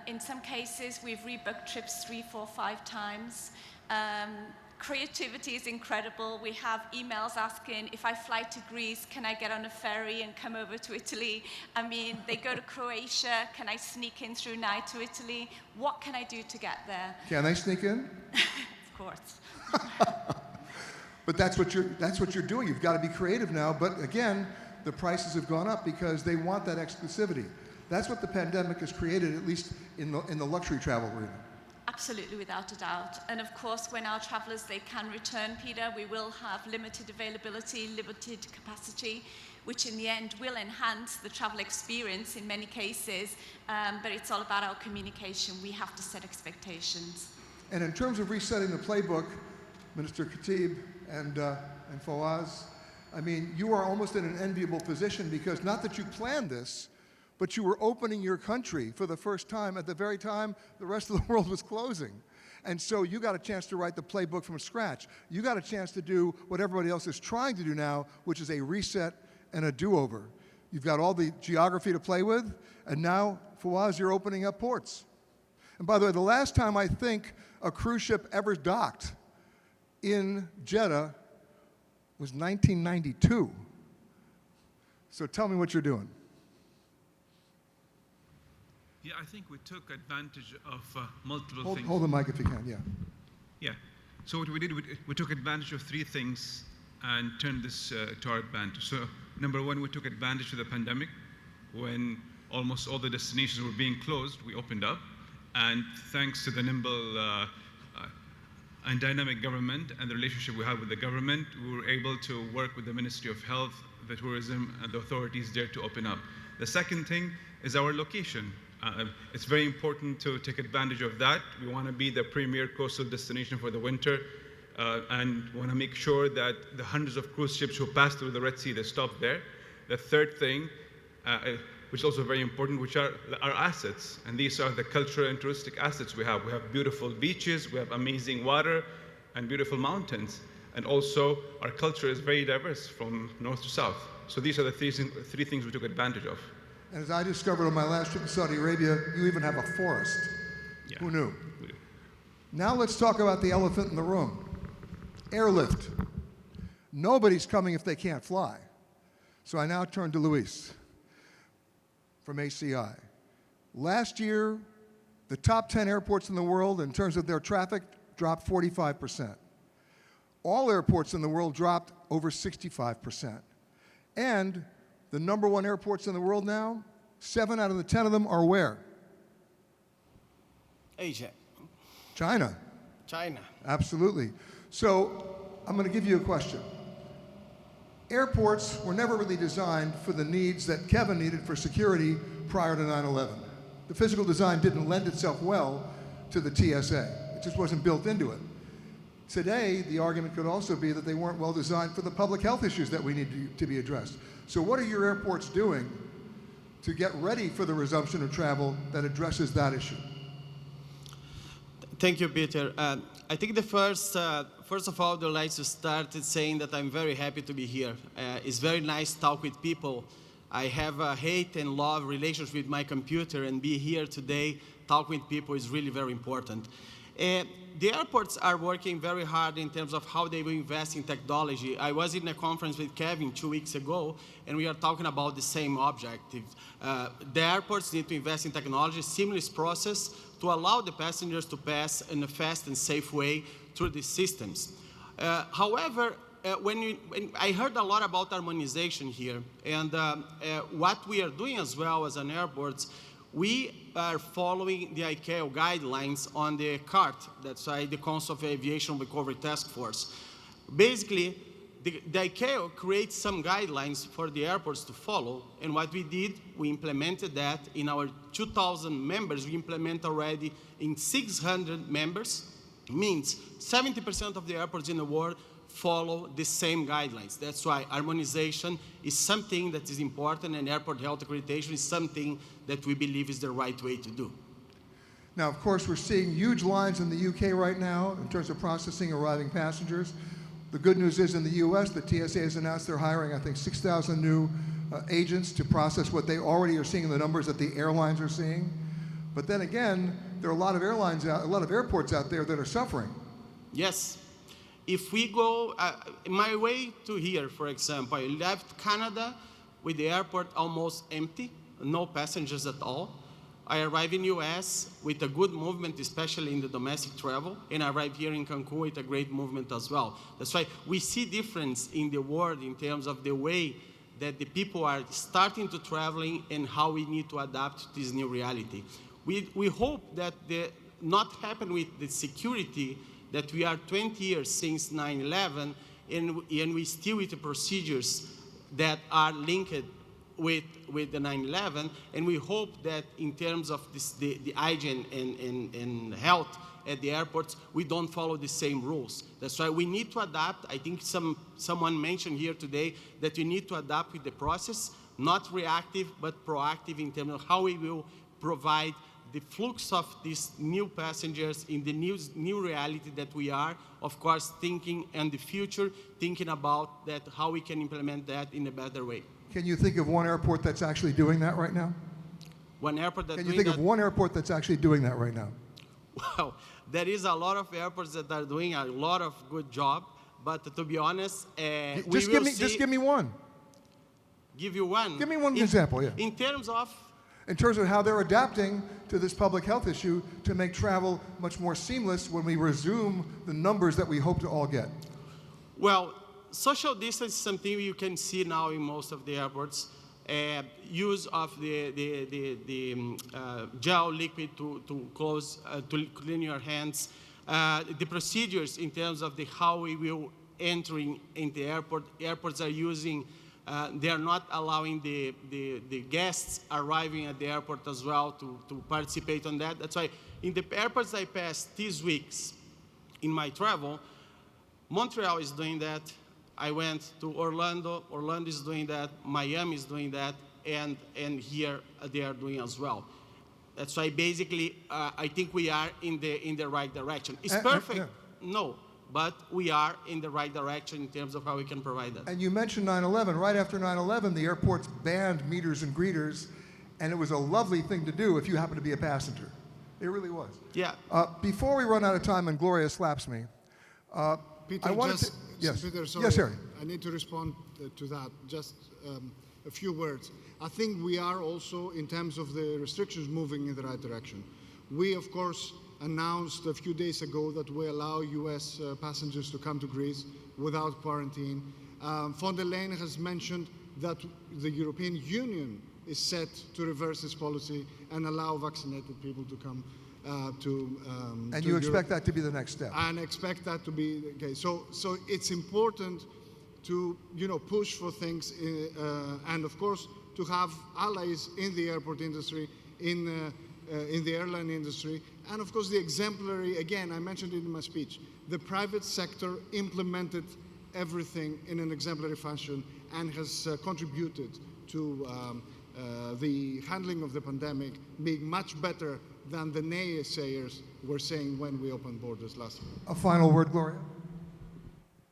In some cases, we've rebooked trips 3, 4, 5 times. Creativity is incredible. We have emails asking, if I fly to Greece, can I get on a ferry and come over to Italy? I mean, they go to Croatia, can I sneak in through night to Italy? What can I do to get there? Can I sneak in? Of course. But that's what you're doing. You've got to be creative now. But again, the prices have gone up because they want that exclusivity. That's what the pandemic has created, at least in the luxury travel arena. Absolutely, without a doubt. And of course, when our travelers, they can return, Peter, we will have limited availability, limited capacity, which in the end will enhance the travel experience in many cases. But it's all about our communication. We have to set expectations. And in terms of resetting the playbook, Minister Khatib and Fawaz, I mean, you are almost in an enviable position because not that you planned this, but you were opening your country for the first time at the very time the rest of the world was closing. And so you got a chance to write the playbook from scratch. You got a chance to do what everybody else is trying to do now, which is a reset and a do-over. You've got all the geography to play with, and now, Fawaz, you're opening up ports. And by the way, the last time I think a cruise ship ever docked in Jeddah was 1992. So tell me what you're doing. Yeah, I think we took advantage of multiple things. Hold the mic if you can, yeah. Yeah. So what we did, we took advantage of 3 things and turned this to our advantage. So number 1, we took advantage of the pandemic. When almost all the destinations were being closed, we opened up. And thanks to the nimble and dynamic government and the relationship we have with the government, we were able to work with the Ministry of Health, the tourism, and the authorities there to open up. The second thing is our location. It's very important to take advantage of that. We want to be the premier coastal destination for the winter and want to make sure that the hundreds of cruise ships who pass through the Red Sea, they stop there. The third thing, which is also very important, which are our assets. And these are the cultural and touristic assets we have. We have beautiful beaches, we have amazing water and beautiful mountains. And also our culture is very diverse from north to south. So these are the 3 things we took advantage of. And as I discovered on my last trip to Saudi Arabia, you even have a forest. Yeah. Who knew? Now let's talk about the elephant in the room. Airlift. Nobody's coming if they can't fly. So I now turn to Luis from ACI. Last year, the top 10 airports in the world, in terms of their traffic, dropped 45%. All airports in the world dropped over 65%. And the number 1 airports in the world now, 7 out of the 10 of them are where? Asia. China. China. Absolutely. So I'm going to give you a question. Airports were never really designed for the needs that Kevin needed for security prior to 9/11. the physical design didn't lend itself well to the TSA. It just wasn't built into it. Today, the argument could also be that they weren't well designed for the public health issues that we need to be addressed. So what are your airports doing to get ready for the resumption of travel that addresses that issue? Thank you, Peter. I think the first of all, I'd like to start saying that I'm very happy to be here. It's very nice to talk with people. I have a hate and love relationship with my computer, and be here today, talk with people is really very important. The airports are working very hard in terms of how they will invest in technology. I was in a conference with Kevin 2 weeks ago, and we are talking about the same objective. The airports need to invest in technology, seamless process to allow the passengers to pass in a fast and safe way through the systems. However, when I heard a lot about harmonization here, and what we are doing as well as an airports, we are following the ICAO guidelines on the CART, that's the Council of Aviation Recovery Task Force. Basically, the ICAO creates some guidelines for the airports to follow, and what we did, we implemented that in our 2,000 members. We implement already in 600 members, means 70% of the airports in the world follow the same guidelines. That's why harmonization is something that is important, and airport health accreditation is something that we believe is the right way to do. Now, of course, we're seeing huge lines in the UK right now in terms of processing arriving passengers. The good news is in the US, the TSA has announced they're hiring, I think, 6,000 new agents to process what they already are seeing in the numbers that the airlines are seeing. But then again, there are a lot of airports out there that are suffering. Yes. If we go, my way to here, for example, I left Canada with the airport almost empty, no passengers at all. I arrived in US with a good movement, especially in the domestic travel, and I arrived here in Cancun with a great movement as well. That's why we see difference in the world in terms of the way that the people are starting to traveling and how we need to adapt to this new reality. We hope that not happen with the security that we are 20 years since 9/11, and we still with the procedures that are linked with the 9/11, and we hope that in terms of the hygiene and health at the airports, we don't follow the same rules. That's why we need to adapt. I think someone mentioned here today that we need to adapt with the process, not reactive, but proactive in terms of how we will provide the flux of these new passengers in the new reality that we are, of course, thinking in the future, thinking about that, how we can implement that in a better way. Can you think of one airport that's actually doing that right now? One airport that's Can you think of one airport that's actually doing that right now? Well, there is a lot of airports that are doing a lot of good job, but to be honest, just give me one. Give you one. Give me one example, yeah. In terms of how they're adapting to this public health issue to make travel much more seamless when we resume the numbers that we hope to all get. Well, social distance is something you can see now in most of the airports. Use of the gel liquid to clean your hands. The procedures in terms of how we will entering in the airport. Airports are using. They are not allowing the guests arriving at the airport as well to participate on that. That's why in the airports I passed these weeks in my travel, Montreal is doing that. I went to Orlando. Orlando is doing that. Miami is doing that. And here they are doing as well. That's why basically I think we are in the right direction. It's perfect? Yeah. No. But we are in the right direction in terms of how we can provide that. And you mentioned 9/11. Right after 9/11, the airports banned meeters and greeters, and it was a lovely thing to do if you happen to be a passenger. It really was. Yeah. Before we run out of time and Gloria slaps me, Peter, I wanted just, to... Yes, Peter, sorry, yes, Harry. I need to respond to that. Just a few words. I think we are also, in terms of the restrictions, moving in the right direction. We, of course, announced a few days ago that we allow U.S. passengers to come to Greece without quarantine. Von der Leyen has mentioned that the European Union is set to reverse this policy and allow vaccinated people to come and you expect that to be the next step? And expect that to be the case. So it's important to push for things, and of course to have allies in the airport industry in in the airline industry, and of course the exemplary, again, I mentioned it in my speech, the private sector implemented everything in an exemplary fashion and has contributed to the handling of the pandemic being much better than the naysayers were saying when we opened borders last year. A final word, Gloria.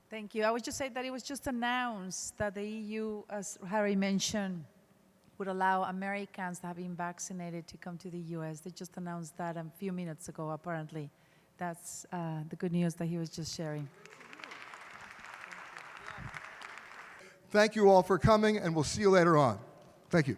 Thank you. I would just say that it was just announced that the EU, as Harry mentioned, would allow Americans that have been vaccinated to come to the US. They just announced that a few minutes ago, apparently. That's the good news that he was just sharing. Thank you all for coming, and we'll see you later on. Thank you.